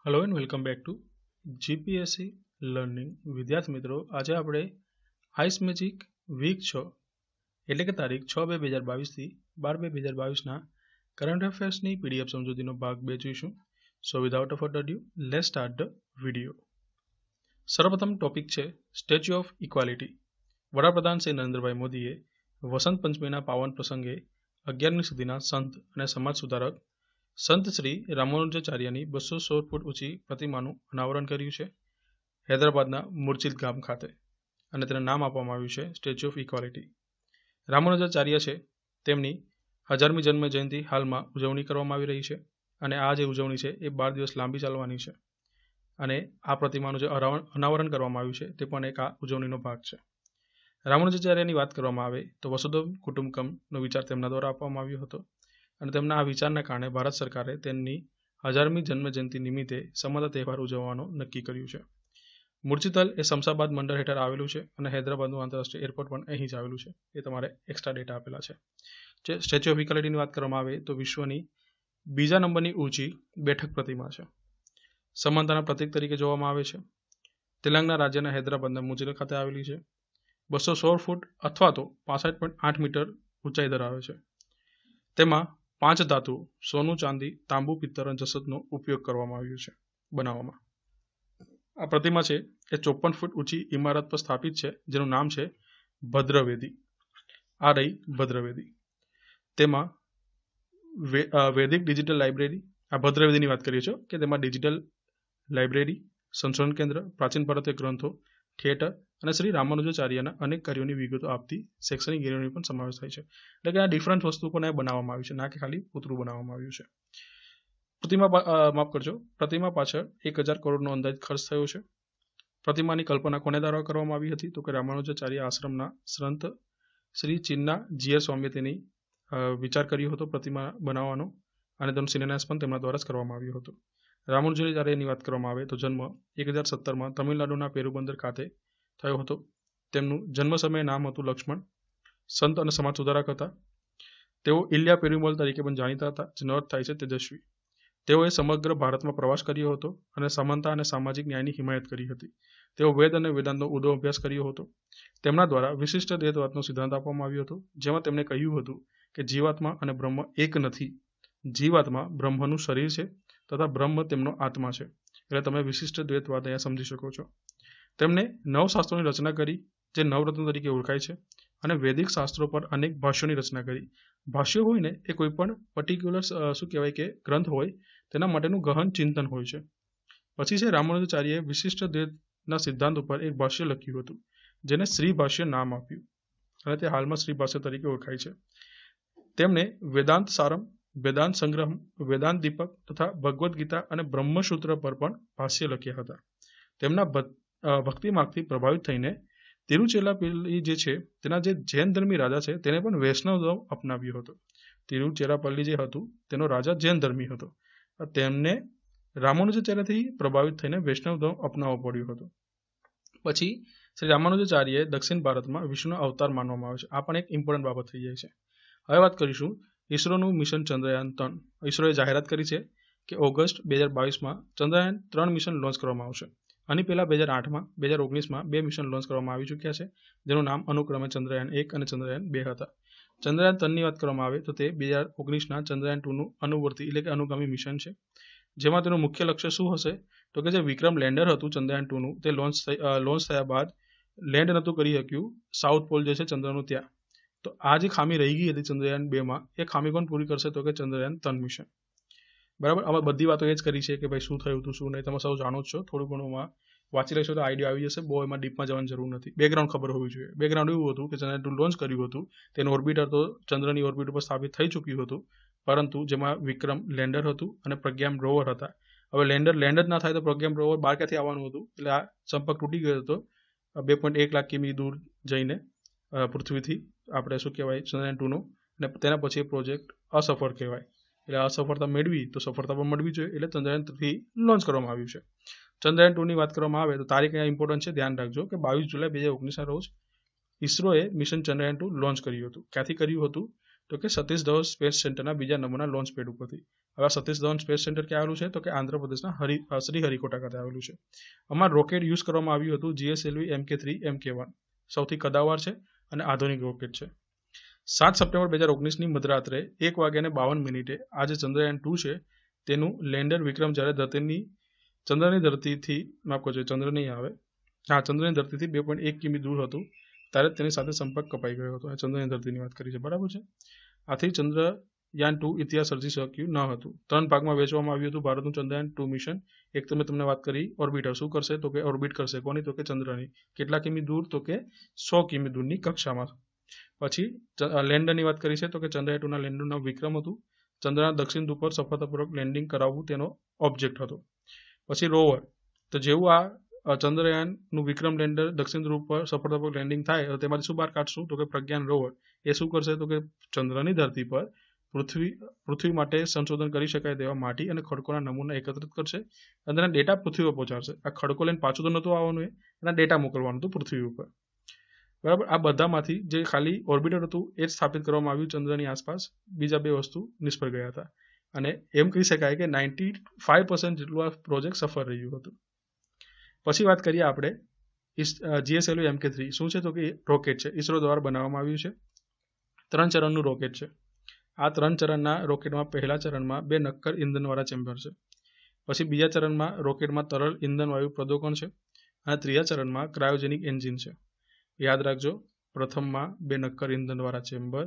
Hello and welcome back to GPSC learning विद्यार्थी मित्रों आज આપણે આઈસ મેજિક વીક 6 એટલે કે તારીખ 6/2/2022 થી 12/2/2022 કરંટ અફેર્સની પીડીએફ સમજૂતીનો ભાગ 2 જોઈશું. So without further due let's start the video. સર્વપ્રથમ ટોપિક છે સ્ટેચ્યુ ઓફ ઇક્વાલિટી. વડાપ્રધાન શ્રી નરેન્દ્રભાઈ મોદીએ વસંત પંચમીના પાવન પ્રસંગે 11મી સદીના સંત અને સમાજ સુધારક સંત શ્રી રામાનુજાચાર્યની 216 ફૂટ ઊંચી પ્રતિમાનું અનાવરણ કર્યું છે હૈદરાબાદના મુર્શિદ ગામ ખાતે અને તેને નામ આપવામાં આવ્યું છે સ્ટેચ્યુ ઓફ ઇક્વાલિટી. રામાનુજાચાર્ય છે તેમની 1000મી જન્મ જયંતિ હાલમાં ઉજવણી કરવામાં આવી રહી છે અને આ જે ઉજવણી છે એ 12 દિવસ લાંબી ચાલવાની છે અને આ પ્રતિમાનું જે અનાવરણ કરવામાં આવ્યું છે તે પણ એક આ ઉજવણીનો ભાગ છે. રામાનુજાચાર્યની વાત કરવામાં આવે તો વસુધૈવ કુટુંબકમનો વિચાર તેમના દ્વારા આપવામાં આવ્યો હતો અને તેમના આ વિચારના કારણે ભારત સરકારે તેમની 1000મી જન્મજયંતિ નિમિત્તે સમગ્ર તહેવાર ઉજવવાનું નક્કી કર્યું છે. મુર્શિદલ એ શમશાબાદ મંડળ હેઠળ આવેલું છે અને હૈદરાબાદનું આંતરરાષ્ટ્રીય એરપોર્ટ પણ અહીં જ આવેલું છે. એ તમારે એક્સ્ટ્રા ડેટા આપેલા છે. જે સ્ટેચ્યુ ઓફ ઇક્વાલિટીની વાત કરવામાં આવે તો વિશ્વની બીજા નંબરની ઊંચી બેઠક પ્રતિમા છે. સમાનતાના પ્રતીક તરીકે જોવામાં આવે છે. તેલંગાણા રાજ્યના હૈદરાબાદના મુર્શિદ ખાતે આવેલી છે. 216 ફૂટ અથવા તો 65.8 મીટર ઊંચાઈ ધરાવે છે. તેમાં 5 ધાતુ સોનું, ચાંદી, તાંબુ, પિત્તળ અને જસતનો ઉપયોગ કરવામાં આવ્યો છે બનાવવામાં. આ પ્રતિમા છે એ 54 ફૂટ ઊંચી ઇમારત પર સ્થાપિત છે જેનું નામ છે ભદ્રવેદી. આ રહી ભદ્રવેદી. તેમાં વૈદિક ડિજિટલ લાઇબ્રેરી, આ ભદ્રવેદીની વાત કરીએ છીએ કે તેમાં ડિજિટલ લાઇબ્રેરી, સંશોધન કેન્દ્ર, પ્રાચીન ભારતીય ગ્રંથો, થિયેટર અને શ્રી રામાનુજાચાર્યના અનેક કાર્યોની વિગતો આપતી શૈક્ષણિક ગેલેરીનો પણ સમાવેશ થાય છે. એટલે કે આ ડિફરન્ટ વસ્તુ પણ બનાવવામાં આવ્યું છે, ના કે ખાલી પૂતળું બનાવવામાં આવ્યું છે. પ્રતિમા પાછળ 1000 કરોડનો અંદાજ ખર્ચ થયો છે. પ્રતિમાની કલ્પના કોને દ્વારા કરવામાં આવી હતી તો કે રામાનુજાચાર્ય આશ્રમના સંત શ્રી ચિન્ના જીયર સ્વામીએ તેની વિચાર કર્યો હતો પ્રતિમા બનાવવાનો અને તેનો શિલાન્યાસ પણ તેમના દ્વારા જ કરવામાં આવ્યો હતો. રામાનુજાચાર્યની વાત કરવામાં આવે તો જન્મ 1017માં તમિલનાડુના પેરુબંદર ખાતે થયો હતો. તેમનું જન્મ સમયે નામ હતું લક્ષ્મણ. સંત અને સમાજ સુધારક હતા. તેઓ ઇલિયા પેરુમલ તરીકે પણ જાણીતા હતા, જેનો અર્થ થાય છે તેજસ્વી. તેઓએ સમગ્ર ભારતમાં પ્રવાસ કર્યો હતો અને સમાનતા અને સામાજિક ન્યાયની હિમાયત કરી હતી. તેઓ વેદ અને વેદાંતનો ઊંડો અભ્યાસ કર્યો હતો. તેમના દ્વારા વિશિષ્ટ દ્વૈતવાદનો સિદ્ધાંત આપવામાં આવ્યો હતો, જેમાં તેમણે કહ્યું હતું કે જીવાત્મા અને બ્રહ્મ એક નથી. જીવાત્મા બ્રહ્મનું શરીર છે તથા બ્રહ્મ તેમનો આત્મા છે. એટલે તમે વિશિષ્ટ દ્વૈતવાદ અહીંયા સમજી શકો છો. તેમણે 9 શાસ્ત્રોની રચના કરી જે નવરત્ન તરીકે ઓળખાય છે અને વૈદિક શાસ્ત્રો પર અનેક ભાષ્યોની રચના કરી. ભાષ્યો હોય ને એ કોઈ પણ પર્ટિક્યુલર શું કહેવાય કે ગ્રંથ હોય તેના માટેનું ગહન ચિંતન હોય છે. પછી છે રામાનુજાચાર્યએ વિશિષ્ટ દ્વૈતના સિદ્ધાંત ઉપર એક ભાષ્ય લખ્યું હતું જેને શ્રી ભાષ્ય નામ આપ્યું અને તે હાલમાં શ્રી ભાષ્ય તરીકે ઓળખાય છે. તેમણે વેદાંત સારમ, વેદાંત સંગ્રહમ, વેદાંત દીપક તથા ભગવદ્ ગીતા અને બ્રહ્મસૂત્ર પર પણ ભાષ્ય લખ્યા હતા. તેમના ભક્તિ માર્ગથી પ્રભાવિત થઈને તિરુચેરાપલ્લી જે છે તેના જે જૈન ધર્મી રાજા છે તેને પણ વૈષ્ણવ ધર્મ અપનાવ્યો હતો. તિરુચેરાપલ્લી જે હતું તેનો રાજા જૈન ધર્મી હતો. તેમને રામાનુજાચાર્યથી પ્રભાવિત થઈને વૈષ્ણવ ધર્મ અપનાવવો પડ્યો હતો. પછી શ્રી રામાનુજાચાર્યએ દક્ષિણ ભારતમાં વિષ્ણુનો અવતાર માનવામાં આવે છે. આ પણ એક ઇમ્પોર્ટન્ટ બાબત થઈ જાય છે. હવે વાત કરીશું ઇસરોનું મિશન ચંદ્રયાન 3. ઇસરોએ જાહેરાત કરી છે કે ઓગસ્ટ 2022માં ચંદ્રયાન 3 મિશન લોન્ચ કરવામાં આવશે. આની પહેલા 2008માં 2019માં 2 મિશન લોન્ચ કરવામાં આવી ચૂક્યા છે, જેનું નામ અનુક્રમે ચંદ્રયાન 1 અને ચંદ્રયાન 2 હતા. ચંદ્રયાન 3ની વાત કરવામાં આવે તો તે 2019ના ચંદ્રયાન 2નું અનુવર્તી એટલે કે અનુગામી મિશન છે, જેમાં તેનું મુખ્ય લક્ષ્ય શું હશે તો કે જે વિક્રમ લેન્ડર હતું ચંદ્રયાન 2નું તે લોન્ચ થયા બાદ લેન્ડ નહોતું કરી શક્યું સાઉથ પોલ જે છે ચંદ્રનું ત્યાં. તો આ જે ખામી રહી ગઈ હતી ચંદ્રયાન 2માં એ ખામી કોણ પૂરી કરશે તો કે ચંદ્રયાન 3 મિશન. બરાબર. અમે બધી વાતો એ જ કરી છે કે ભાઈ શું થયું હતું શું નહીં, તમે સૌ જાણો જ છો. થોડું ઘણું વાંચી લેશો તો આઈડિયા આવી જશે. બહુ એમાં ડીપમાં જવાની જરૂર નથી. બેકગ્રાઉન્ડ ખબર હોવી જોઈએ. બેકગ્રાઉન્ડ એવું હતું કે ચંદ્રયાન 2 લોન્ચ કર્યું હતું, તેનું ઓર્બિટર તો ચંદ્રની ઓર્બિટ ઉપર સ્થાપિત થઈ ચૂક્યું હતું, પરંતુ જેમાં વિક્રમ લેન્ડર હતું અને પ્રજ્ઞાન રોવર હતા. હવે લેન્ડ જ ના થાય તો પ્રજ્ઞાન રોવર બહાર ક્યાંથી આવવાનું હતું, એટલે આ સંપર્ક તૂટી ગયો હતો 2.1 લાખ કિમી દૂર જઈને પૃથ્વીથી આપણે શું કહેવાય ચંદ્રયાન 2નો, અને તેના પછી પ્રોજેક્ટ અસફળ કહેવાય. એટલે અસફળતા મેળવી તો સફળતા પણ મળવી જોઈએ, એટલે ચંદ્રયાન 3 લોન્ચ કરવામાં આવ્યું છે. ચંદ્રયાન 2ની વાત કરવામાં આવે તો તારીખ અહીંયા ઇમ્પોર્ટન્ટ છે, ધ્યાન રાખજો કે 22 જુલાઈ 2019ના રોજ ઇસરોએ મિશન ચંદ્રયાન 2 લોન્ચ કર્યું હતું. ક્યાંથી કર્યું હતું તો કે સતીશ ધવન સ્પેસ સેન્ટરના બીજા નંબરના લોન્ચ પેડ ઉપરથી. હવે સતીશ ધવન સ્પેસ સેન્ટર ક્યાં આવેલું છે તો કે આંધ્રપ્રદેશના શ્રીહરિકોટા ખાતે આવેલું છે. આમાં રોકેટ યુઝ કરવામાં આવ્યું હતું GSLV MK3 MK1, સૌથી કદાવર છે અને આધુનિક રોકેટ છે. 7 સપ્ટેમ્બર 2019ની મધરાત્રે 1:52 આ જે ચંદ્રયાન 2 છે તેનું લેન્ડર વિક્રમ જ્યારે ચંદ્રની ધરતીથી ચંદ્રની ધરતીથી 2.1 કિમી દૂર હતું ત્યારે તેની સાથે સંપર્ક કપાઈ ગયો હતો. ચંદ્રની ધરતીની વાત કરી છે, બરાબર છે. આથી ચંદ્રયાન 2 ઇતિહાસ સર્જી શક્યું ન હતું. 3 ભાગમાં વહેંચવામાં આવ્યું હતું ભારતનું ચંદ્રયાન 2 મિશન. એક તો મેં તમને વાત કરી ઓર્બિટર શું કરશે તો કે ઓર્બિટ કરશે કોની તો કે ચંદ્રની. કેટલા કિમી દૂર તો કે 100 કિમી દૂરની કક્ષામાં. પછી લેન્ડરની વાત કરી છે તો કે ચંદ્રયાન 2ના લેન્ડરનું નામ વિક્રમ હતું. ચંદ્રના દક્ષિણ ધ્રુવ પર સફળતાપૂર્વક લેન્ડિંગ કરાવવું તેનો ઓબ્જેક્ટ હતો. પછી રોવર, તો જેવું આ ચંદ્રયાનનું વિક્રમ લેન્ડર દક્ષિણ ધ્રુવ પર સફળતાપૂર્વક લેન્ડિંગ થાય તો તેમાંથી શું બહાર કાઢશું તો કે પ્રજ્ઞાન રોવર. એ શું કરશે તો કે ચંદ્રની ધરતી પર પૃથ્વી માટે સંશોધન કરી શકાય તેવા માટી અને ખડકોના નમૂના એકત્રિત કરશે અને તેના ડેટા પૃથ્વી પર પહોંચાડશે. આ ખડકો લઈને પાછું તો નહોતું આવવાનું, એના ડેટા મોકલવાનું હતું પૃથ્વી ઉપર, બરાબર. આ બધામાંથી જે ખાલી ઓર્બિટર હતું એ જ સ્થાપિત કરવામાં આવ્યું ચંદ્રની આસપાસ. બીજા 2 વસ્તુ નિષ્ફળ ગયા હતા અને એમ કહી શકાય કે 95% જેટલું આ પ્રોજેક્ટ સફળ રહ્યું હતું. પછી વાત કરીએ આપણે GSLV MK3 શું છે તો કે રોકેટ છે, ઇસરો દ્વારા બનાવવામાં આવ્યું છે. 3 ચરણનું રોકેટ છે. આ 3 ચરણના રોકેટમાં પહેલા ચરણમાં 2 નક્કર ઇંધનવાળા ચેમ્બર છે. પછી બીજા ચરણમાં રોકેટમાં તરલ ઇંધન વાયુ પ્રદોકણ છે અને ત્રીજા ચરણમાં ક્રાયોજેનિક એન્જિન છે. યાદ રાખજો, પ્રથમમાં 2 નક્કર ઇંધનવાળા ચેમ્બર,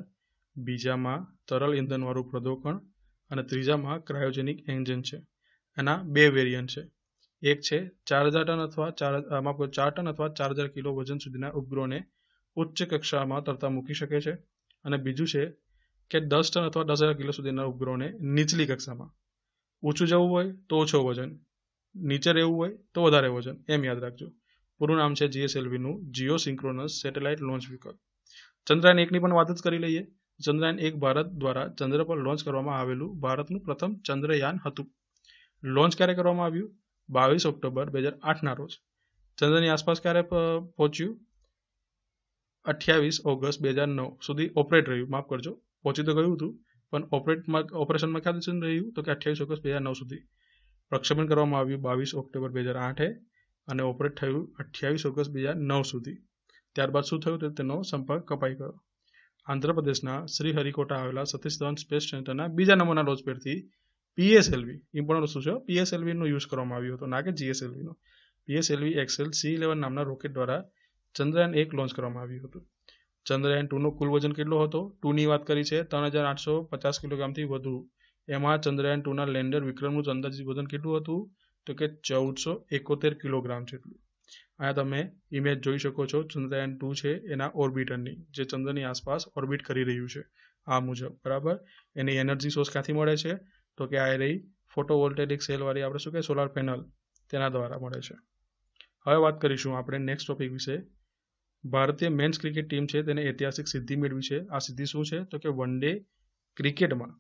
બીજામાં તરલ ઇંધનવાળું પ્રદોકણ અને ત્રીજામાં ક્રાયોજેનિક એન્જિન છે. એના 2 વેરિયન્ટ છે. એક છે 4 ટન અથવા 4000 કિલો વજન સુધીના ઉપગ્રહોને ઉચ્ચ કક્ષામાં તરતા મૂકી શકે છે અને બીજું છે કે 10 ટન અથવા 10,000 કિલો સુધીના ઉપગ્રહોને નીચલી કક્ષામાં, ઊંચું જવું હોય તો ઓછો વજન, નીચે રહેવું હોય તો વધારે વજન, એમ યાદ રાખજો. પૂરું નામ છે GSLVનું geosynchronous satellite launch vehicle. Chandrayaan 1ની પણ વાત જ કરી લઈએ. ચંદ્રયાન 1 ભારત દ્વારા ચંદ્ર પર લોન્ચ કરવામાં આવેલું ભારતનું પ્રથમ ચંદ્રયાન હતું. લોન્ચ ક્યારે કરવામાં આવ્યું? 22 ઓક્ટોબર 2008ના રોજ. ચંદ્રની આસપાસ ક્યારે પહોંચ્યું? 28 ઓગસ્ટ 2009 સુધી ઓપરેટ રહ્યું. માફ કરજો, પહોંચી તો ગયું હતું પણ ઓપરેશનમાં ક્યાં સુધી રહ્યું તો કે 28 ઓગસ્ટ 2009 સુધી. પ્રક્ષેપણ કરવામાં આવ્યું 22 ઓક્ટોબર 2008 અને ઓપરેટ થયું 28 ઓગસ્ટ 2009 સુધી. ત્યારબાદ શું થયું તો તેનો સંપર્ક કપાઈ ગયો. આંધ્રપ્રદેશના શ્રીહરિકોટા આવેલા સતીશ ધવન સ્પેસ સેન્ટરના બીજા નંબરના લોન્ચ પેડથી PSLV, ઇમ્પોર્ટન્ટ વસ્તુ છે, PSLVનો યુઝ કરવામાં આવ્યો હતો, ના કે GSLVનો. PSLV XL C11 નામના રોકેટ દ્વારા ચંદ્રયાન 1 લોન્ચ કરવામાં આવ્યું હતું. ચંદ્રયાન 2નો કુલ વજન કેટલો હતો? 2ની વાત કરી છે 3850 કિલોગ્રામથી વધુ. એમાં ચંદ્રયાન 2ના લેન્ડર વિક્રમનું અંદાજિત વજન કેટલું હતું તો કે 1471 કિલોગ્રામ જેટલું. અહીંયા તમે ઇમેજ જોઈ શકો છો ચંદ્રયાન 2 છે એના ઓર્બિટરની, જે ચંદ્રની આસપાસ ઓર્બિટ કરી રહ્યું છે આ મુજબ, બરાબર. એની એનર્જી સોર્સ ક્યાંથી મળે છે તો કે આ રહી ફોટોવોલ્ટેઇક સેલવાળી આપણે શું કહેવાય સોલાર પેનલ, તેના દ્વારા મળે છે. હવે વાત કરીશું આપણે નેક્સ્ટ ટોપિક વિશે. ભારતીય મેન્સ ક્રિકેટ ટીમ છે તેને ઐતિહાસિક સિદ્ધિ મેળવી છે. આ સિદ્ધિ શું છે તો કે વન ડે ક્રિકેટમાં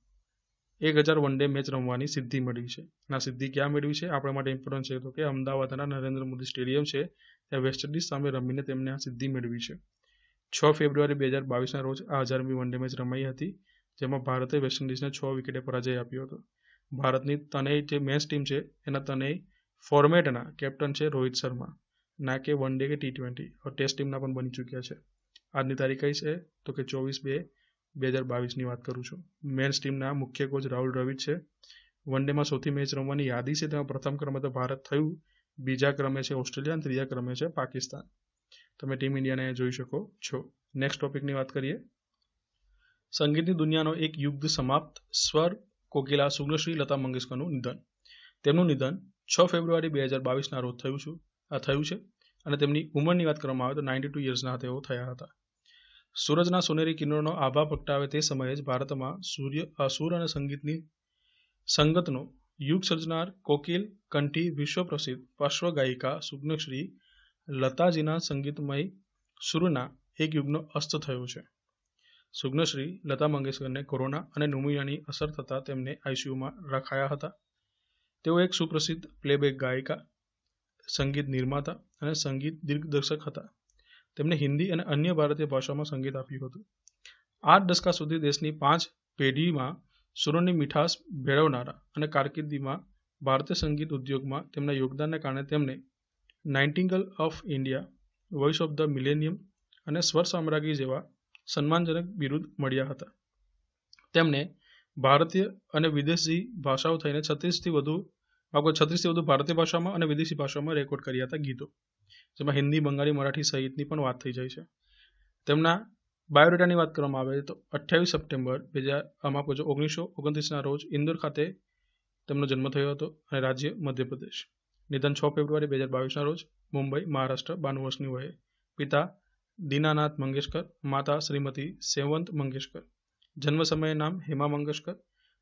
1000 વન ડે મેચ રમવાની સિદ્ધિ મળી છે. આ સિદ્ધિ ક્યાં મેળવી છે આપણા માટે ઇમ્પોર્ટન્ટ છે તો કે અમદાવાદના નરેન્દ્ર મોદી સ્ટેડિયમ છે ત્યાં વેસ્ટ ઇન્ડિઝ સામે રમીને તેમને આ સિદ્ધિ મેળવી છે. 6 ફેબ્રુઆરી 2022ના રોજ આ 1000મી વન ડે મેચ રમાઈ હતી, જેમાં ભારતે વેસ્ટ ઇન્ડિઝને 6 વિકેટે પરાજય આપ્યો હતો. ભારતની તનય જે મેચ ટીમ છે એના તનય ફોર્મેટના કેપ્ટન છે રોહિત શર્મા, ના કે વન ડે કે T20. ટેસ્ટ ટીમના પણ બની ચૂક્યા છે. આજની તારીખ કઈ છે તો કે 24/2/2022ની વાત કરું છું. મેન્સ ટીમના મુખ્ય કોચ રાહુલ દ્રવિડ છે. વન ડેમાં સૌથી મેચ રમવાની યાદી છે તેમાં પ્રથમ ક્રમે તો ભારત થયું, બીજા ક્રમે છે ઓસ્ટ્રેલિયા અને ત્રીજા ક્રમે છે પાકિસ્તાન. તમે ટીમ ઇન્ડિયાને જોઈ શકો છો. નેક્સ્ટ ટોપિકની વાત કરીએ. સંગીતની દુનિયાનો એક યુગ સમાપ્ત, સ્વર કોકિલા સુગ્નશ્રી લતા મંગેશકરનું નિધન. તેમનું નિધન 6 ફેબ્રુઆરી 2022ના રોજ થયું છે અને તેમની ઉંમરની વાત કરવામાં આવે તો 92 યર્સના તેઓ થયા હતા. સૂરજના સોનેરી કિરણોનો આભા પ્રગટાવે તે સમયે જ ભારતમાં સુર અને સંગતનો યુગ સર્જનાર કોકિલ કંઠી વિશ્વ પ્રસિદ્ધ પાર્શ્વ ગાયિકા સુગ્નશ્રી લતાજીના સંગીતમય સુરના એક યુગનો અસ્ત થયો છે. સુગ્નશ્રી લતા મંગેશકરને કોરોના અને ન્યુમોનિયાની અસર થતાં તેમને ICUમાં રખાયા હતા. તેઓ એક સુપ્રસિદ્ધ પ્લેબેક ગાયિકા, સંગીત નિર્માતા અને સંગીત દિગ્દર્શક હતા. તેમણે હિન્દી અને અન્ય ભારતીય ભાષામાં સંગીત આપ્યું હતું. 8 દશકા સુધી દેશની 5 પેઢીમાં સુરોની મીઠાશ ભેળવનારા અને કારકિર્દીમાં ભારતીય સંગીત ઉદ્યોગમાં તેમના યોગદાનને કારણે તેમને nightingale of India, voice of the millennium અને સ્વર સામ્રાજ્ઞી જેવા સન્માનજનક બિરુદ મળ્યા હતા. તેમને ભારતીય અને વિદેશી ભાષાઓ થઈને 36થી વધુ ભારતીય ભાષામાં અને વિદેશી ભાષામાં રેકોર્ડ કર્યા હતા ગીતો, જેમાં હિન્દી, બંગાળી, મરાઠી સહિતની પણ વાત થઈ જાય છે. તેમના બાયોડેટાની વાત કરવામાં આવે તો 28 સપ્ટેમ્બર 1929ના રોજ ઇન્દોર ખાતે તેમનો જન્મ થયો હતો અને રાજ્ય મધ્યપ્રદેશ. નિધન 6 ફેબ્રુઆરી 2022ના રોજ મુંબઈ, મહારાષ્ટ્ર, 92 વર્ષની વયે. પિતા દીનાનાથ મંગેશકર, માતા શ્રીમતી સેવંત મંગેશકર. જન્મ સમયે નામ હેમા મંગેશકર,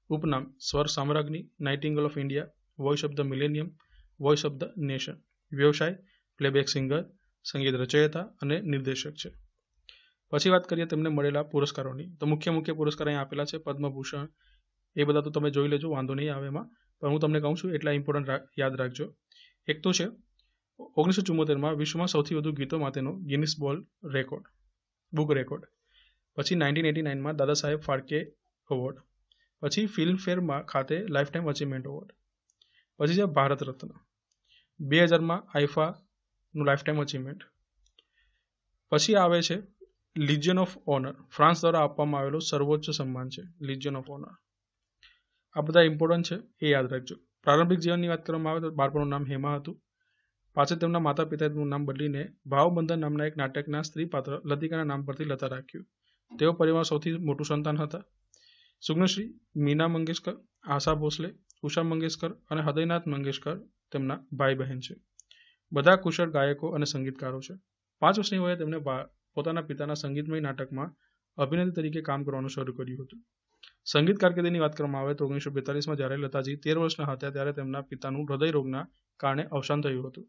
ઉપનામ સ્વર સામ્રાજ્ઞી, nightingale of India, voice of the millennium, voice of the nation. વ્યવસાય પ્લેબેક સિંગર, સંગીત રચયિતા અને નિર્દેશક છે. પછી વાત કરીએ તેમને મળેલા પુરસ્કારોની, તો મુખ્ય પુરસ્કાર અહીં આપેલા છે. પદ્મભૂષણ એ બધા તો તમે જોઈ લેજો, વાંધો નહીં આવે એમાં, પણ હું તમને કહું છું એટલા ઇમ્પોર્ટન્ટ યાદ રાખજો. એક તો છે 1974માં વિશ્વમાં સૌથી વધુ ગીતો માટેનો ગિનિસ બુક રેકોર્ડ. પછી 1989માં દાદા સાહેબ ફાળકે એવોર્ડ. પછી ફિલ્મફેરમાં ખાતે લાઈફ ટાઈમ અચીવમેન્ટ એવોર્ડ. પછી છે Bharat Ratna. 2000માં આઈફાનું life time achievement. પછી આવે છે લિજિયન ઓફ ઓનર, ફ્રાન્સ દ્વારા આપવામાં આવેલો સર્વોચ્ચ સન્માન છે લિજિયન ઓફ ઓનર. આ બધા ઇમ્પોર્ટન્ટ છે, એ યાદ રાખજો. પ્રારંભિક જીવનની વાત કરવામાં આવે તો બાળપણનું નામ હેમા હતું. પાછળ તેમના માતા પિતાનું નામ બદલીને ભાવબંધન નામના એક નાટકના સ્ત્રી પાત્ર લતિકાના નામ પરથી લતા રાખ્યું. તેઓ પરિવારમાં સૌથી મોટું સંતાન હતા. સુગ્નશ્રી મીના મંગેશકર, આશા ભોસલે, ઉષા મંગેશકર અને હૃદયનાથ મંગેશકર તેમના ભાઈ બહેન છે. બધા કુશળ ગાયકો અને સંગીતકારો છે. 5 વર્ષની વયે તેમને પોતાના પિતાના સંગીતમય નાટકમાં અભિનેત્રી તરીકે કામ કરવાનું શરૂ કર્યું હતું. સંગીત કારકિર્દીની વાત કરવામાં આવે તો 1942માં જ્યારે લતાજી 13 વર્ષના હતા ત્યારે તેમના પિતાનું હૃદય રોગના કારણે અવસાન થયું હતું.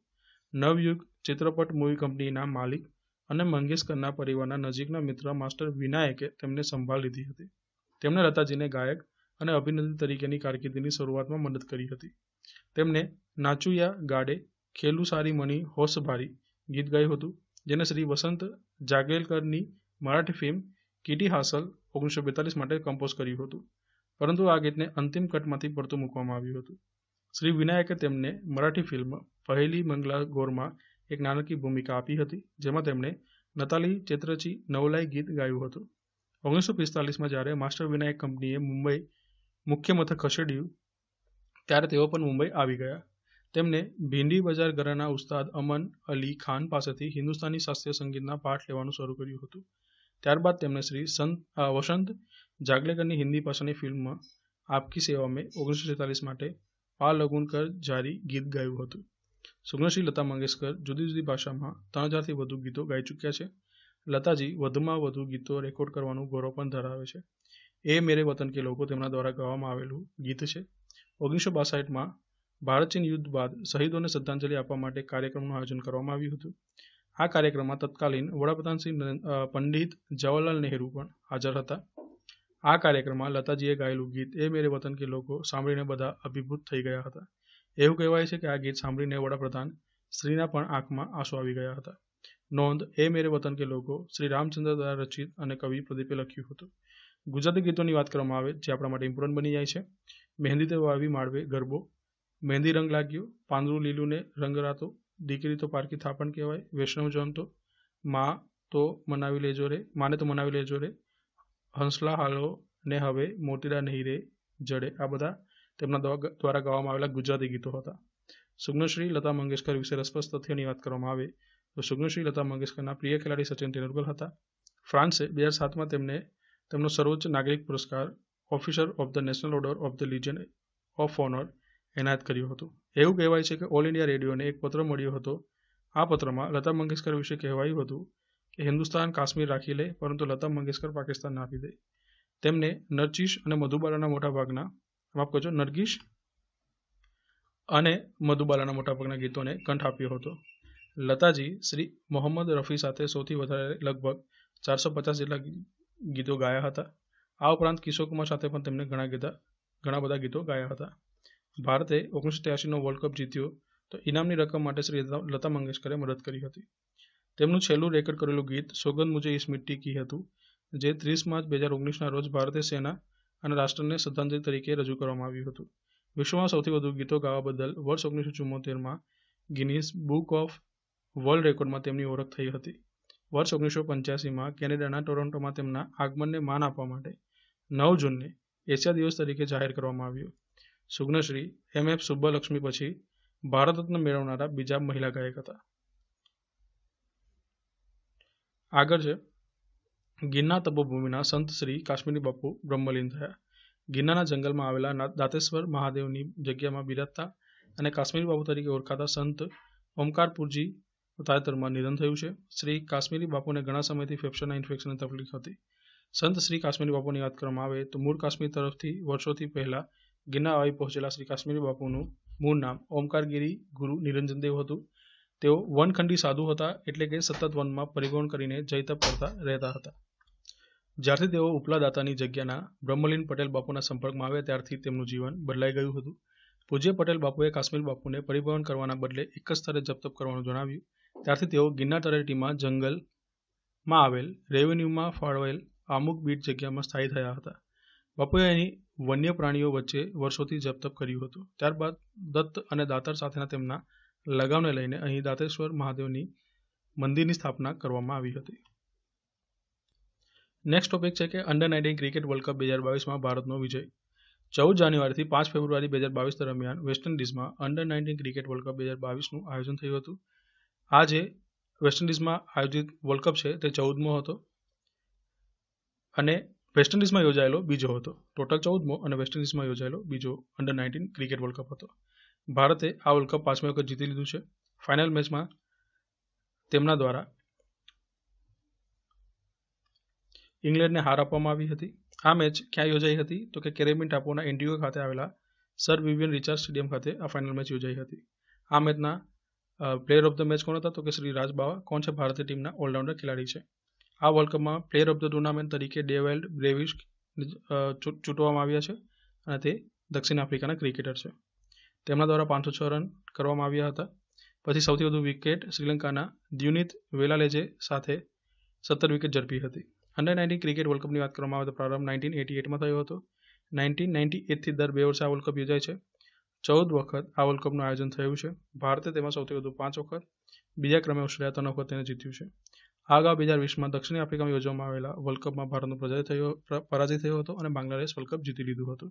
નવયુગ ચિત્રપટ મૂવી કંપનીના માલિક અને મંગેશકરના પરિવારના નજીકના મિત્ર માસ્ટર વિનાયકે તેમને સંભાળ લીધી હતી. તેમણે લતાજીને ગાયક અને અભિનેત્રી તરીકેની કારકિર્દીની શરૂઆતમાં મદદ કરી હતી. તેમને નાચુયા ગાડે ખેલું સારી મની હોશ ભારી ગીત ગાયું હતું, જેને શ્રી વસંત જાગેલકરની મરાઠી ફિલ્મ કીટી હાસલ 1942 માટે કમ્પોઝ કર્યું હતું, પરંતુ આ ગીતને અંતિમ કટમાંથી પડતું મૂકવામાં આવ્યું હતું. શ્રી વિનાયકે તેમને મરાઠી ફિલ્મ પહેલી મંગલા ગોરમાં એક નાનકડી ભૂમિકા આપી હતી, જેમાં તેમણે નતાલી ચેત્રચી નવલાઈ ગીત ગાયું હતું. 1945માં જ્યારે માસ્ટર વિનાયક કંપનીએ મુંબઈ મુખ્ય મથક ખસેડ્યું ત્યારે તેઓ પણ મુંબઈ આવી ગયા. તેમને ભીંડી બજાર ઘરાના ઉસ્તાદ અમન અલી ખાન પાસેથી હિન્દુસ્તાની શાસ્ત્રીય સંગીતના પાઠ લેવાનું શરૂ કર્યું હતું. ત્યારબાદ તેમણે શ્રી વસંત જાગલેકરની હિન્દી ભાષાની ફિલ્મ આપકી સેવા મેં 1946 માટે પા લગુન કર જારી ગીત ગાયું હતું. સુગ્નશ્રી લતા મંગેશકર જુદી જુદી ભાષામાં 3000થી વધુ ગીતો ગાઈ ચૂક્યા છે. લતાજી વધુમાં વધુ ગીતો રેકોર્ડ કરવાનું ગૌરવ પણ ધરાવે છે. એ મેરે વતન કે લોકો તેમના દ્વારા ગાવામાં આવેલું ગીત છે. 1962માં ભારત ચીન યુદ્ધ બાદ શહીદોને શ્રદ્ધાંજલિ આપવા માટે કાર્યક્રમનું આયોજન કરવામાં આવ્યું હતું. આ કાર્યક્રમમાં તત્કાલીન વડાપ્રધાન શ્રી પંડિત જવાહરલાલ નહેરુ પણ હાજર હતા. આ કાર્યક્રમમાં લતાજીએ ગાયેલું ગીત એ મેરે વતન કે લોકો સાંભળીને બધા અભિભૂત થઈ ગયા હતા. એવું કહેવાય છે કે આ ગીત સાંભળીને વડાપ્રધાન શ્રીના પણ આંખમાં આંસુ આવી ગયા હતા. નોંધ: એ મેરે વતન કે લોકો શ્રી રામચંદ્ર દ્વારા રચિત અને કવિ પ્રદીપે લખ્યું હતું. ગુજરાતી ગીતોની વાત કરવામાં આવે જે આપણા માટે ઇમ્પોર્ટન્ટ બની જાય છે. મહેંદી તે વાવી માળવે ગરબો, મહેંદી રંગ લાગ્યો, પાંદડું લીલું ને રંગ રાતો, દીકરી તો પારકી થાપણ કહેવાય, વૈષ્ણવ જન તો, માને તો મનાવી લેજો રે, હંસલા હાલો ને હવે મોતીડા નહીં રે જડે. આ બધા તેમના દ્વારા ગાવામાં આવેલા ગુજરાતી ગીતો હતા. સુગ્નશ્રી લતા મંગેશકર વિશે રસપ્રદ તથ્યોની વાત કરવામાં આવે તો સુગ્નશ્રી લતા મંગેશકરના પ્રિય ખેલાડી સચિન તેંડુલકર હતા. ફ્રાન્સે 2007માં તેમને તેમનો સર્વોચ્ચ નાગરિક પુરસ્કાર officer of the national order of the legion of honour એનાયત કર્યું હતું. એવું કહેવાય છે કે ઓલ ઇન્ડિયા રેડિયોને એક પત્ર મળ્યો હતો. આ પત્રમાં લતા મંગેશકર વિશે કહેવાયું હતું કે હિન્દુસ્તાન કાશ્મીર રાખી લે, પરંતુ લતા મંગેશકર પાકિસ્તાન ના આપી દે. તેમને નરગીસ અને મધુબાલાના મોટાભાગના ગીતોને કંઠ આપ્યો હતો. લતાજી શ્રી મોહમ્મદ રફી સાથે સૌથી વધારે લગભગ 450 જેટલા ગીતો ગાયા હતા. આ ઉપરાંત કિશોર કુમાર સાથે પણ તેમણે ઘણા બધા ગીતો ગાયા હતા. ભારતે 1983નો વર્લ્ડ કપ જીત્યો તો ઇનામની રકમ માટે શ્રી લતા મંગેશકરે મદદ કરી હતી. તેમનું છેલ્લું રેકોર્ડ કરેલું ગીત સોગંદ મુझे इस मिट्टी की હતું, જે 30 માર્ચ 2019ના રોજ ભારતીય સેના અને રાષ્ટ્રને શ્રદ્ધાંજલિ તરીકે રજૂ કરવામાં આવ્યું હતું. વિશ્વમાં સૌથી વધુ ગીતો ગાવા બદલ વર્ષ 1974માં ગિનીસ બુક ઓફ વર્લ્ડ રેકોર્ડમાં તેમની ઓળખ થઈ હતી. વર્ષ 1985માં કેનેડાના ટોરોન્ટોમાં તેમના આગમનને માન આપવા માટે 9 જૂનને એશિયા દિવસ તરીકે જાહેર કરવામાં આવ્યો. સુગ્નશ્રી એમ.એફ. સુબ્બલક્ષ્મી પછી ભારત રત્ન મેળવનારા બીજા મહિલા ગાયક હતા. આગળ છે ગિરનાર તપોભૂમિના સંત શ્રી કાશ્મીરી બાપુ બ્રહ્મલીન થયા. ગિરનારના જંગલમાં આવેલા દાતેશ્વર મહાદેવની જગ્યામાં બિરાજતા અને કાશ્મીરી બાપુ તરીકે ઓળખાતા સંત ઓમકારપુરજી તાજેતરમાં નિધન થયું છે. શ્રી કાશ્મીરી બાપુને ઘણા સમયથી ફેફસાના ઇન્ફેક્શનની તકલીફ હતી. સંત શ્રી કાશ્મીરી બાપુની વાત કરવામાં આવે તો મૂળ કાશ્મીર તરફથી વર્ષોથી પહેલા ગિરનાર આવી પહોંચેલા શ્રી કાશ્મીરી બાપુનું મૂળ નામ ઓમકારગીરી ગુરુ નિરંજનદેવ હતું. તેઓ વનખંડી સાધુ હતા, એટલે કે સતત વનમાં પરિભ્રમણ કરીને જયતપ કરતા રહેતા હતા. જ્યારથી તેઓ ઉપલા દાતાની જગ્યાના બ્રહ્મલીન પટેલ બાપુના સંપર્કમાં આવ્યા ત્યારથી તેમનું જીવન બદલાઈ ગયું હતું. પૂજ્ય પટેલ બાપુએ કાશ્મીર બાપુને પરિભ્રમણ કરવાના બદલે એક જ સ્થળે જપ તપ કરવાનું જણાવ્યું. ત્યારથી તેઓ ગિરનાર તળેટીમાં જંગલમાં આવેલ રેવન્યુમાં ફાળવેલ અમુક બીટ જગ્યામાં સ્થાયી થયા હતા. બાપુએ અહીં વન્ય પ્રાણીઓ વચ્ચે વર્ષોથી જપ તપ કર્યું હતું. ત્યારબાદ દત્ત અને દાતર સાથેના તેમના લગાવને લઈને અહીં દાતેશ્વર મહાદેવની મંદિરની સ્થાપના કરવામાં આવી હતી. નેક્સ્ટ ટોપિક છે કે અંડર-19 ક્રિકેટ વર્લ્ડ કપ 2022માં ભારતનો વિજય. 14 જાન્યુઆરીથી 5 ફેબ્રુઆરી 2022 દરમિયાન વેસ્ટ ઇન્ડિઝમાં અંડર-19 ક્રિકેટ વર્લ્ડ કપ 2022નું આયોજન થયું હતું. આ જે વેસ્ટ ઇન્ડિઝમાં આયોજિત વર્લ્ડ કપ છે તે 14મો હતો અને વેસ્ટ ઇન્ડિઝમાં યોજાયેલો બીજો હતો. ટોટલ 14મો અને વેસ્ટ ઇન્ડિઝમાં યોજાયેલો બીજો અંડર-19 ક્રિકેટ વર્લ્ડ કપ હતો. ભારતે આ વર્લ્ડ કપ 5મી વખત જીતી લીધું છે. ફાઇનલ મેચમાં તેમના દ્વારા ઇંગ્લેન્ડને હાર આપવામાં આવી હતી. આ મેચ ક્યાં યોજાઈ હતી તો કે કેરેબિયન ટાપુના એન્ટીગુઆ ખાતે આવેલા સર વિવિયન રિચાર્ડ સ્ટેડિયમ ખાતે આ ફાઇનલ મેચ યોજાઈ હતી. આ મેચના પ્લેયર ઓફ ધ મેચ કોણ હતા તો કે શ્રી રાજ બાવા. કોણ છે? ભારતીય ટીમના ઓલરાઉન્ડર ખેલાડી છે. આ વર્લ્ડ કપમાં પ્લેયર ઓફ ધ ટુર્નામેન્ટ તરીકે ડેવાઇડ બ્રેવિસ ચૂંટવામાં આવ્યા છે અને તે દક્ષિણ આફ્રિકાના ક્રિકેટર છે. તેમના દ્વારા 506 રન કરવામાં આવ્યા હતા. પછી સૌથી વધુ વિકેટ શ્રીલંકાના દ્યુનિત વેલાલેજે સાથે 17 વિકેટ ઝડપી હતી. અંડર-19 ક્રિકેટ વર્લ્ડ કપની વાત કરવામાં આવે તો પ્રારંભ 1988માં થયો હતો. 1998થી દર 2 વર્ષે આ વર્લ્ડ કપ યોજાય છે. 14 વખત આ વર્લ્ડ કપનું આયોજન થયું છે. ભારતે તેમાં સૌથી વધુ 5 વખત, બીજા ક્રમે ઓસ્ટ્રેલિયા 3 વખત તેને જીત્યું છે. આ અગાઉ 2020માં દક્ષિણ આફ્રિકામાં યોજવામાં આવેલા વર્લ્ડ કપમાં ભારતનો પરાજય થયો હતો અને બાંગ્લાદેશ વર્લ્ડ કપ જીતી લીધું હતું.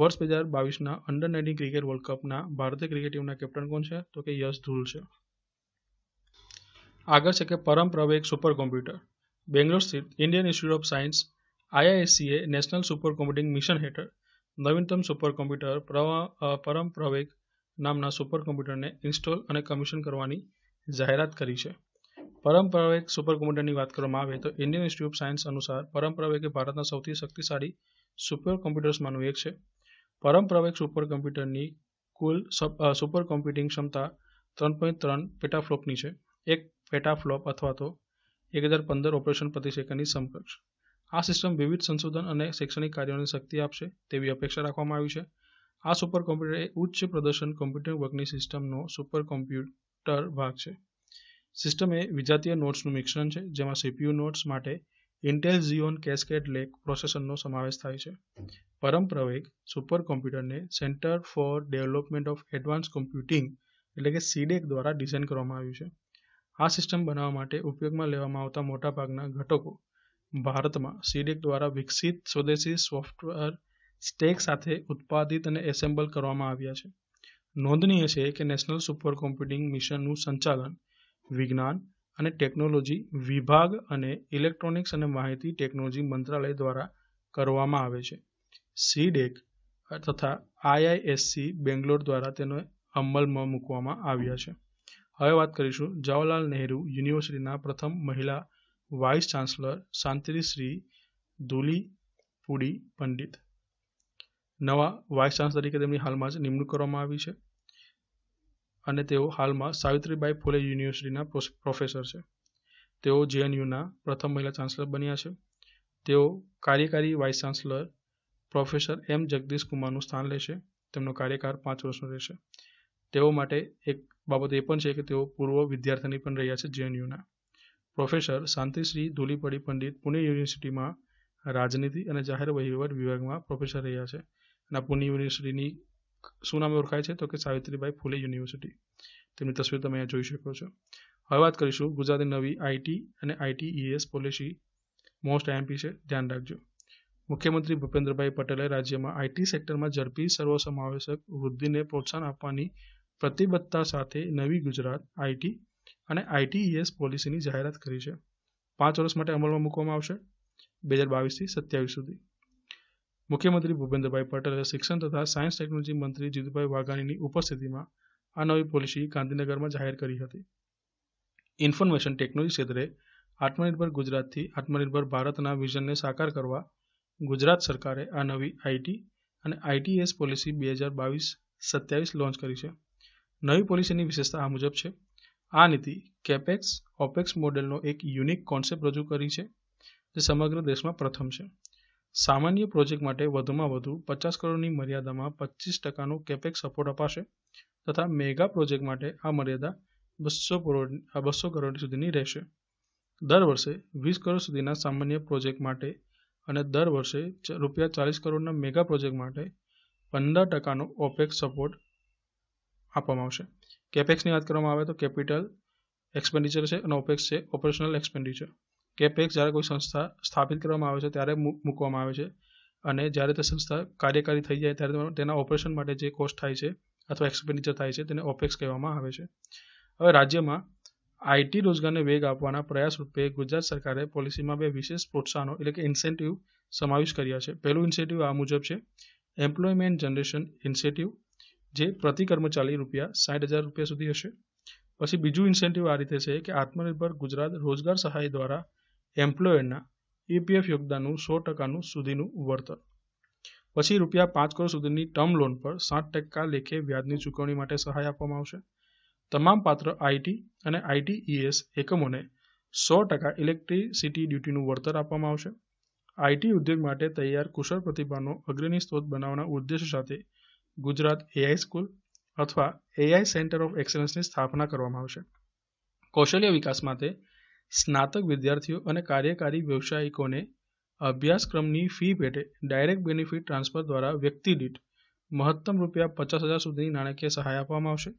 વર્ષ 2022ના અંડર-19 ક્રિકેટ વર્લ્ડ કપના ભારતીય ક્રિકેટ ટીમના કેપ્ટન કોણ છે તો કે યશ ધુલ છે. આગળ છે કે પરમ પ્રવેગ સુપર કોમ્પ્યુટર. બેંગ્લોર સ્થિત ઇન્ડિયન ઇન્સ્ટિટ્યૂટ ઓફ સાયન્સ IISCએ નેશનલ સુપર કોમ્પ્યુટિંગ મિશન હેઠળ નવીનતમ સુપર કોમ્પ્યુટર પરમ પ્રવેગ નામના સુપર કોમ્પ્યુટરને ઇન્સ્ટોલ અને કમિશન કરવાની જાહેરાત કરી છે. પરમ પ્રવેગ સુપર કોમ્પ્યુટરની વાત કરવામાં આવે તો ઇન્ડિયન ઇન્સ્ટિટ્યૂટ ઓફ સાયન્સ અનુસાર પરમ પ્રવેગ એ ભારતના સૌથી શક્તિશાળી સુપર કોમ્પ્યુટર્સમાંનું એક છે. પરમ પ્રવેગ સુપર કોમ્પ્યુટરની કુલ સુપર કોમ્પ્યુટિંગ ક્ષમતા 3.3 પેટાફ્લોપની છે. એક પેટાફ્લોપ અથવા તો 1015 ઓપરેશન પ્રતિ સેકન્ડની સમકક્ષ. આ સિસ્ટમ વિવિધ સંશોધન અને શૈક્ષણિક કાર્યોની શક્તિ આપશે તેવી અપેક્ષા રાખવામાં આવી છે. આ સુપર કોમ્પ્યુટર એ ઉચ્ચ પ્રદર્શન કોમ્પ્યુટિંગ વર્કની સિસ્ટમનો સુપર કોમ્પ્યુટર ભાગ છે. સિસ્ટમ એ વિજાતીય નોડ્સનું મિશ્રણ છે જેમાં CPU નોડ્સ માટે ઇન્ટેલ ઝિયોન કેસ્કેડ લેક પ્રોસેસરનો સમાવેશ થાય છે. પરમ પ્રવેગ સુપર કોમ્પ્યુટરને centre for development of advance computing એટલે કે CDEC દ્વારા ડિઝાઇન કરવામાં આવ્યું છે. આ સિસ્ટમ બનાવવા માટે ઉપયોગમાં લેવામાં આવતા મોટાભાગના ઘટકો ભારતમાં CDEC દ્વારા વિકસિત સ્વદેશી સોફ્ટવેર સ્ટેક સાથે ઉત્પાદિત અને એસેમ્બલ કરવામાં આવ્યા છે. નોંધનીય છે કે નેશનલ સુપર કોમ્પ્યુટિંગ મિશનનું સંચાલન વિજ્ઞાન અને ટેકનોલોજી વિભાગ અને ઇલેક્ટ્રોનિક્સ અને માહિતી ટેકનોલોજી મંત્રાલય દ્વારા કરવામાં આવે છે. CDEC તથા IISC બેંગ્લોર દ્વારા તેને અમલમાં મૂકવામાં આવ્યા છે. હવે વાત કરીશું જવાહરલાલ નહેરુ યુનિવર્સિટીના પ્રથમ મહિલા વાઇસ ચાન્સલર શાંતિશ્રી ધુલીપુડી પંડિત. નવા વાઇસ ચાન્સલર તરીકે તેમની હાલમાં જ નિમણૂક કરવામાં આવી છે અને તેઓ હાલમાં સાવિત્રીબાઈ ફૂલે યુનિવર્સિટીના પ્રોફેસર છે. તેઓ JNUના પ્રથમ મહિલા ચાન્સલર બન્યા છે. તેઓ કાર્યકારી vice chancellor professor M Jagdish કુમારનું સ્થાન લેશે. તેમનો કાર્યકાળ 5 વર્ષનો રહેશે. તેઓ માટે એક બાબત એ પણ છે કે તેઓ પૂર્વ વિદ્યાર્થીની પણ રહ્યા છે JNUના. પ્રોફેસર શાંતિશ્રી ધુલીપડી પંડિત પુણે યુનિવર્સિટીમાં રાજનીતિ અને જાહેર વહીવટ વિભાગમાં પ્રોફેસર રહ્યા છે. અને પુણે યુનિવર્સિટીની શું નામે ઓળખાય છે? તો કે સાવિત્રીબાઈ ફૂલે યુનિવર્સિટી. તેમની તસવીર તમે અહીંયા જોઈ શકો છો. હવે વાત કરીશું ગુજરાતની નવી આઈટી અને ITES પોલિસી. મોસ્ટ IMP છે, ધ્યાન રાખજો. મુખ્યમંત્રી ભૂપેન્દ્રભાઈ પટેલે રાજ્યમાં IT સેક્ટરમાં ઝડપી સર્વસમાવેશક વૃદ્ધિને પ્રોત્સાહન આપવાની પ્રતિબદ્ધતા સાથે નવી ગુજરાત IT અને ITES પોલિસીની જાહેરાત કરી છે. 5 વર્ષ માટે અમલમાં મૂકવામાં આવશે 2022 થી 27 સુધી. મુખ્યમંત્રી ભૂપેન્દ્રભાઈ પટેલે શિક્ષણ તથા સાયન્સ ટેકનોલોજી મંત્રી જીતુભાઈ વાઘાણીની ઉપસ્થિતિમાં આ નવી પોલિસી ગાંધીનગરમાં જાહેર કરી હતી. ઇન્ફોર્મેશન ટેકનોલોજી ક્ષેત્રે આત્મનિર્ભર ગુજરાતથી આત્મનિર્ભર ભારતના વિઝનને સાકાર કરવા ગુજરાત સરકારે આ નવી IT અને ITES પોલિસી 2022-27 લોન્ચ કરી છે. નવી પોલિસીની વિશેષતા આ મુજબ છે. આ નીતિ કેપેક્સ ઓપેક્સ મોડેલનો એક યુનિક કોન્સેપ્ટ રજૂ કરી છે, જે સમગ્ર દેશમાં પ્રથમ છે. સામાન્ય પ્રોજેક્ટ માટે વધુમાં વધુ 50 કરોડની મર્યાદામાં 25% કેપેક્સ સપોર્ટ અપાશે તથા મેગા પ્રોજેક્ટ માટે આ મર્યાદા 200 કરોડ સુધીની રહેશે. દર વર્ષે 20 કરોડ સુધીના સામાન્ય પ્રોજેક્ટ માટે અને દર વર્ષે ₹40 કરોડના મેગા પ્રોજેક્ટ માટે 15% ઓપેક્સ સપોર્ટ આપવામાં આવશે. કેપેક્સની વાત કરવામાં આવે તો કેપિટલ એક્સપેન્ડિચર છે અને ઓપેક્સ છે ઓપરેશનલ એક્સપેન્ડિચર. કેપેક્સ જ્યારે કોઈ સંસ્થા સ્થાપિત કરવામાં આવે છે ત્યારે મૂકવામાં આવે છે અને જ્યારે તે સંસ્થા કાર્યકારી થઈ જાય ત્યારે તેના ઓપરેશન માટે જે કોસ્ટ થાય છે અથવા એક્સપેન્ડિચર થાય છે તેને ઓપેક્સ કહેવામાં આવે છે. હવે રાજ્યમાં IT રોજગારને વેગ આપવાના પ્રયાસ રૂપે ગુજરાત સરકારે પોલિસીમાં 2 વિશેષ પ્રોત્સાહનો એટલે કે ઇન્સેન્ટિવ સમાવેશ કર્યા છે. પહેલું ઇન્સેન્ટિવ આ મુજબ છે. એમ્પ્લોયમેન્ટ જનરેશન ઇન્સેન્ટિવ, જે પ્રતિ કર્મચારી ₹60,000 સુધી હશે. પછી બીજું ઇન્સેન્ટિવ આ રીતે છે કે આત્મનિર્ભર ગુજરાત રોજગાર સહાય દ્વારા એમ્પ્લોયરના EPF યોગદાનનું 100% સુધીનું વળતર. પછી ₹5 કરોડ સુધીની ટર્મ લોન પર 7% લેખે વ્યાજની ચૂકવણી માટે સહાય આપવામાં આવશે. તમામ પાત્ર IT અને ITES એકમોને 100% ઇલેક્ટ્રિસિટી ડ્યુટીનું વળતર આપવામાં આવશે. IT ઉદ્યોગ માટે તૈયાર કુશળ પ્રતિભાનો અગ્રણી સ્ત્રોત બનાવવાના ઉદ્દેશ સાથે ગુજરાત AI સ્કૂલ અથવા AI સેન્ટર ઓફ એક્સલન્સની સ્થાપના કરવામાં આવશે. કૌશલ્ય વિકાસ માટે સ્નાતક વિદ્યાર્થીઓ અને કાર્યકારી વ્યવસાયિકોને અભ્યાસક્રમની ફી પેટે ડાયરેક્ટ બેનિફિટ ટ્રાન્સફર દ્વારા વ્યક્તિ દીઠ મહત્તમ ₹50,000 સુધીની નાણાકીય સહાય આપવામાં આવશે.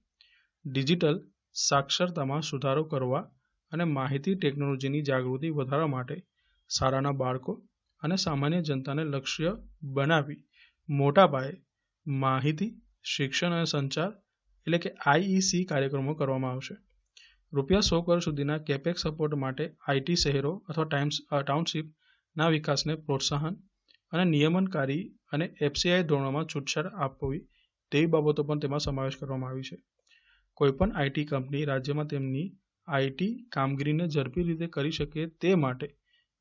ડિજિટલ સાક્ષરતામાં સુધારો કરવા અને માહિતી ટેકનોલોજીની જાગૃતિ વધારવા માટે શાળાના બાળકો અને સામાન્ય જનતાને લક્ષ્ય બનાવી મોટા પાયે માહિતી શિક્ષણ અને સંચાર એટલે કે IEC કાર્યક્રમો કરવામાં આવશે. ₹100 કરોડ સુધીના કેપેક્સ સપોર્ટ માટે IT શહેરો અથવા ટાઉનશીપના વિકાસને પ્રોત્સાહન અને નિયમનકારી અને FCI ધોરણોમાં છૂટછાટ આપવી તેવી બાબતો પણ તેમાં સમાવેશ કરવામાં આવી છે. કોઈપણ IT કંપની રાજ્યમાં તેમની IT કામગીરીને ઝડપી રીતે કરી શકે તે માટે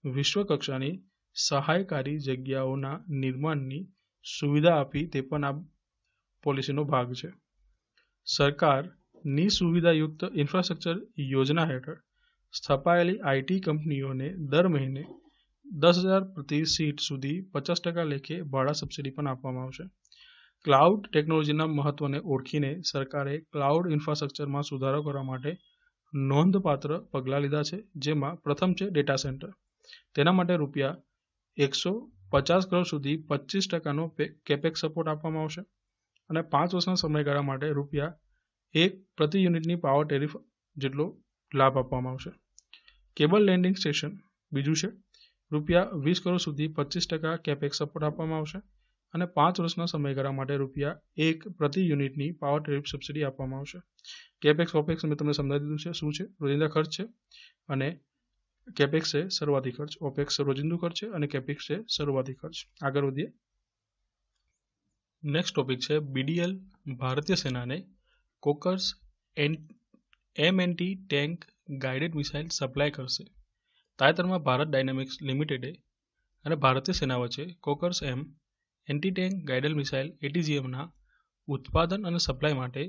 વિશ્વકક્ષાની સહાયકારી જગ્યાઓના નિર્માણની સુવિધા આપી તે પણ આ પોલિસીનો ભાગ છે. સરકારની સુવિધાયુક્ત ઇન્ફ્રાસ્ટ્રક્ચર યોજના હેઠળ સ્થપાયેલી IT કંપનીઓને દર મહિને 10,000 પ્રતિ સીટ સુધી 50% લેખે ભાડા સબસિડી પણ આપવામાં આવશે. ક્લાઉડ ટેકનોલોજીના મહત્વને ઓળખીને સરકારે ક્લાઉડ ઇન્ફ્રાસ્ટ્રક્ચરમાં સુધારો કરવા માટે નોંધપાત્ર પગલાં લીધા છે, જેમાં પ્રથમ છે ડેટા સેન્ટર. તેના માટે ₹150 કરોડ સુધી 25%નો કેપેક્સ સપોર્ટ આપવામાં આવશે અને 5 વર્ષના સમયગાળા માટે ₹1 પ્રતિ યુનિટની પાવર ટેરિફ જેટલો લાભ આપવામાં આવશે. કેબલ લેન્ડિંગ સ્ટેશન બીજું છે. ₹20 કરોડ સુધી 25% કેપેક્સ સપોર્ટ આપવામાં આવશે અને 5 વર્ષના સમયગાળા માટે ₹1 પ્રતિ યુનિટની પાવર ટેરિફ સબસિડી આપવામાં આવશે. કેપેક્સ ઓપેક્સ મેં તમને સમજાવી દીધું છે શું છે. રોજિંદા ખર્ચ છે અને કેપેક્સ છે શરૂઆતી ખર્ચ. ઓપેક્સ રોજિંદુ ખર્ચ છે અને કેપેક્સ છે શરૂઆતી ખર્ચ. આગળ વધીએ. નેક્સ્ટ ટોપિક છે BDL ભારતીય સેનાને કોકર્સ MNT tank guided missile supply કરશે. તાજેતરમાં ભારત ડાયનેમિક્સ લિમિટેડે અને ભારતીય સેના વચ્ચે કોકર્સ એન્ટી ટેન્ક ગાઇડેડ મિસાઇલ ATGMના ઉત્પાદન અને સપ્લાય માટે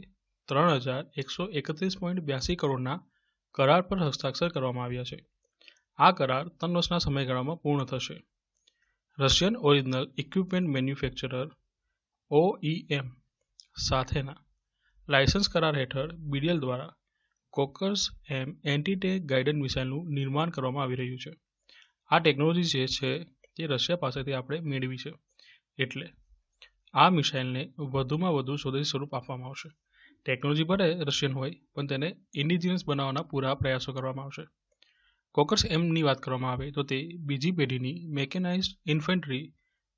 3,131.82 કરોડના કરાર પર હસ્તાક્ષર કરવામાં આવ્યા છે. આ કરાર 3 વર્ષના સમયગાળામાં પૂર્ણ થશે. Russian original equipment manufacturer OEM સાથેના લાયસન્સ કરાર હેઠળ BDL દ્વારા કોકર્સ એન્ટી ટેન્ક ગાઇડેડ મિસાઇલનું નિર્માણ કરવામાં આવી રહ્યું છે. આ ટેકનોલોજી જે છે તે રશિયા પાસેથી આપણે મેળવી છે. એટલે આ મિસાઇલને વધુમાં વધુ સ્વદેશી સ્વરૂપ આપવામાં આવશે. ટેકનોલોજી ભલે રશિયન હોય પણ તેને ઇન્ડિજિનસ બનાવવાના પૂરા પ્રયાસો કરવામાં આવશે. કોકર્સ એમની વાત કરવામાં આવે તો તે બીજી પેઢીની mechanized infantry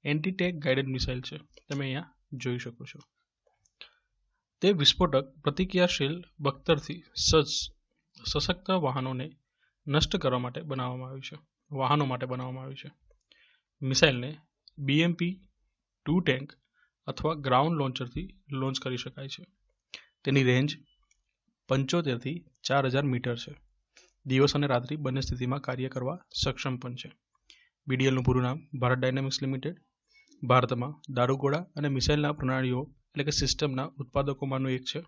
anti tank guided missile છે. તમે અહીંયા જોઈ શકો છો. તે વિસ્ફોટક પ્રતિક્રિયાશીલ બખ્તરથી સશક્ત વાહનોને નષ્ટ કરવા માટે બનાવવામાં આવ્યું છે. મિસાઇલને BMP-2 ટેન્ક અથવા ગ્રાઉન્ડ લોન્ચરથી લોન્ચ કરી શકાય છે. તેની રેન્જ 75 થી 4000 મીટર છે. દિવસ અને રાત્રિ બંને સ્થિતિમાં કાર્ય કરવા સક્ષમ પણ છે. BDLનું પૂરું નામ ભારત ડાયનેમિક્સ લિમિટેડ. ભારતમાં દારૂગોળા અને મિસાઇલના પ્રણાલીઓ એટલે કે સિસ્ટમના ઉત્પાદકોમાંનું એક છે.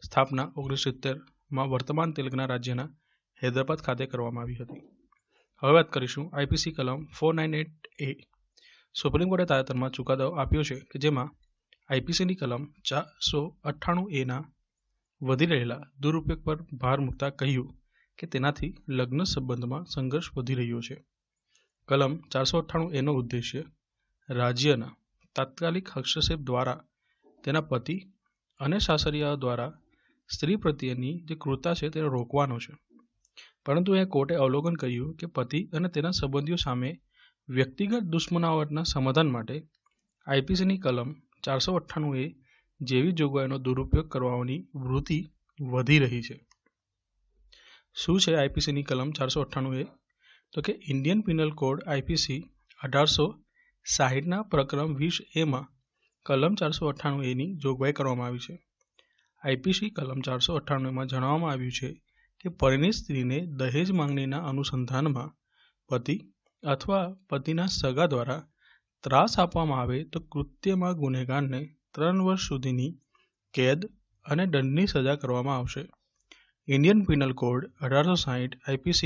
સ્થાપના 1970માં વર્તમાન તેલંગાણા રાજ્યના હૈદરાબાદ ખાતે કરવામાં આવી હતી. હવે વાત કરીશું IPC કલમ 498A. સુપ્રીમ કોર્ટે તાજેતરમાં ચુકાદો આપ્યો છે કે જેમાં IPCની કલમ 498A ના વધી રહેલા દુરુપયોગ પર ભાર મૂકતા કહ્યું કે તેનાથી લગ્ન સંબંધમાં સંઘર્ષ વધી રહ્યો છે. કલમ 498A નો ઉદ્દેશ્ય રાજ્યના તાત્કાલિક હસ્તક્ષેપ દ્વારા તેના પતિ અને સાસરિયાઓ દ્વારા સ્ત્રી પ્રત્યેની જે ક્રૂરતા છે તેને રોકવાનો છે. પરંતુ એ કોર્ટે અવલોકન કર્યું કે પતિ અને તેના સંબંધીઓ સામે વ્યક્તિગત દુશ્મનાવટના સમાધાન માટે IPCની કલમ 498A જેવી જોગવાઈનો દુરુપયોગ કરવાની વૃત્તિ વધી રહી છે. શું છે IPCની કલમ 498A? તો કે ઇન્ડિયન પિનલ કોડ IPC 1860ના પ્રકરણ 20A કલમ 498A જોગવાઈ કરવામાં આવી છે. IPC કલમ 498માં જણાવવામાં આવ્યું છે કે પરિણીત સ્ત્રીને દહેજ માંગણીના અનુસંધાનમાં પતિ અથવા પતિના સગા દ્વારા ત્રાસ આપવામાં આવે તો કૃત્યમાં ગુનેગારને 3 વર્ષ સુધીની કેદ અને દંડની સજા કરવામાં આવશે. ઇન્ડિયન પિનલ કોડ 1860 IPC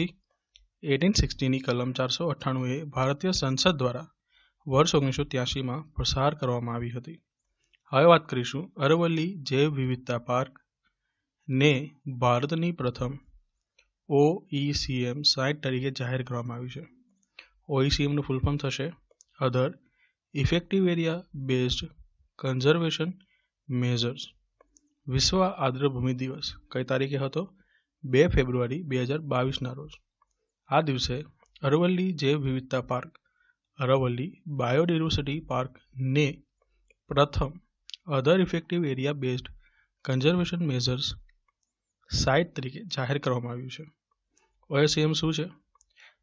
1860ની કલમ 498A ભારતીય સંસદ દ્વારા વર્ષ 1983માં પસાર કરવામાં આવી હતી. હવે વાત કરીશું અરવલ્લી જૈવ વિવિધતા પાર્ક ને ભારતની પ્રથમ OECM સાઇટ તરીકે જાહેર કરવામાં આવ્યું છે. OECMનું ફૂલ ફોર્મ થશે other effective area based conservation measures. વિશ્વ આર્દ્રભૂમિ દિવસ કઈ તારીખે હતો? 2 ફેબ્રુઆરી 2022ના રોજ. આ દિવસે અરવલ્લી જૈવ વિવિધતા પાર્ક અરવલ્લી બાયોડાયવર્સિટી પાર્ક ને પ્રથમ other effective area based conservation measures site તરીકે જાહેર કરવામાં આવ્યું છે. OECM શું છે?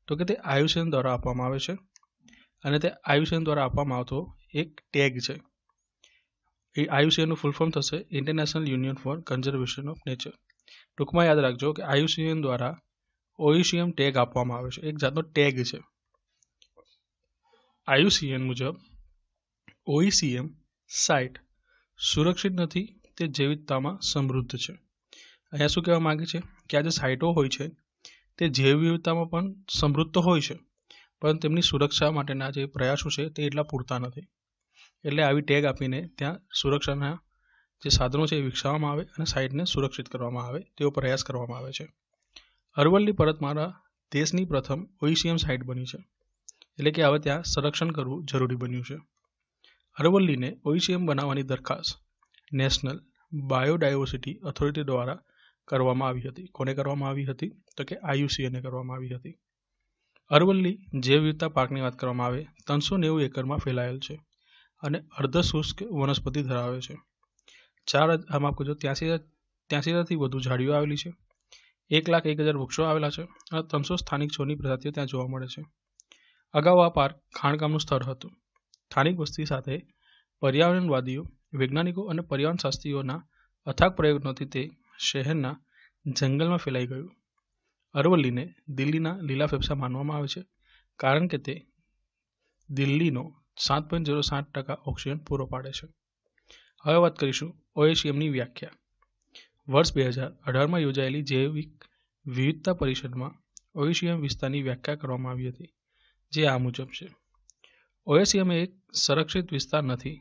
તો કે તે IUCN દ્વારા આપવામાં આવે છે અને તે IUCN દ્વારા આપવામાં આવતો એક ટેગ છે. એ IUCNનું ફૂલ ફોર્મ થશે International Union for Conservation of Nature. ટૂંકમાં યાદ રાખજો કે IUCN દ્વારા OECM ટેગ આપવામાં આવે છે. એક જાતનો ટેગ છે. IUCN મુજબ OECM સાઇટ સુરક્ષિત નથી, તે જૈવિકતામાં સમૃદ્ધ છે. અહીંયા શું કહેવા માંગે છે કે આ જે સાઇટો હોય છે તે જૈવ વિવિધતામાં પણ સમૃદ્ધ તો હોય છે પણ તેમની સુરક્ષા માટેના જે પ્રયાસો છે તે એટલા પૂરતા નથી. એટલે આવી ટેગ આપીને ત્યાં સુરક્ષાના જે સાધનો છે એ વિકસાવવામાં આવે અને સાઇટને સુરક્ષિત કરવામાં આવે તેવો પ્રયાસ કરવામાં આવે છે. અરવલ્લી પર્વતમાળા દેશની પ્રથમ OECM સાઇટ બની છે. એટલે કે હવે ત્યાં સંરક્ષણ કરવું જરૂરી બન્યું છે. અરવલ્લીને OECM બનાવવાની દરખાસ્ત નેશનલ બાયોડાયવર્સિટી ઓથોરિટી દ્વારા કરવામાં આવી હતી. કોને કરવામાં આવી હતી? તો કે IUCNને કરવામાં આવી હતી. અરવલ્લી જૈવ વિવિધતા પાર્કની વાત કરવામાં આવે 390 એકરમાં ફેલાયેલ છે અને અર્ધ શુષ્ક વનસ્પતિ ધરાવે છે. 83,000થી વધુ ઝાડીઓ આવેલી છે. 1,01,000 વૃક્ષો આવેલા છે અને 300 સ્થાનિક છોડની પ્રજાતિઓ ત્યાં જોવા મળે છે. અગાઉ આ પાર્ક ખાણકામનું સ્થળ હતું. સ્થાનિક વસ્તી સાથે પર્યાવરણવાદીઓ, વૈજ્ઞાનિકો અને પર્યાવરણ શાસ્ત્રીઓના અથાગ પ્રયત્નોથી તે શહેરના જંગલમાં ફેલાઈ ગયું. અરવલ્લીને દિલ્હીના લીલા ફેફસા માનવામાં આવે છે કારણ કે તે દિલ્હીનો 7.07% ઓક્સિજન પૂરો પાડે છે. હવે વાત કરીશું OECMની વ્યાખ્યા. વર્ષ 2018માં યોજાયેલી જૈવિક વિવિધતા પરિષદમાં OECM વિસ્તારની વ્યાખ્યા કરવામાં આવી હતી જે આ મુજબ છે. OECM એક સંરક્ષિત વિસ્તાર નથી.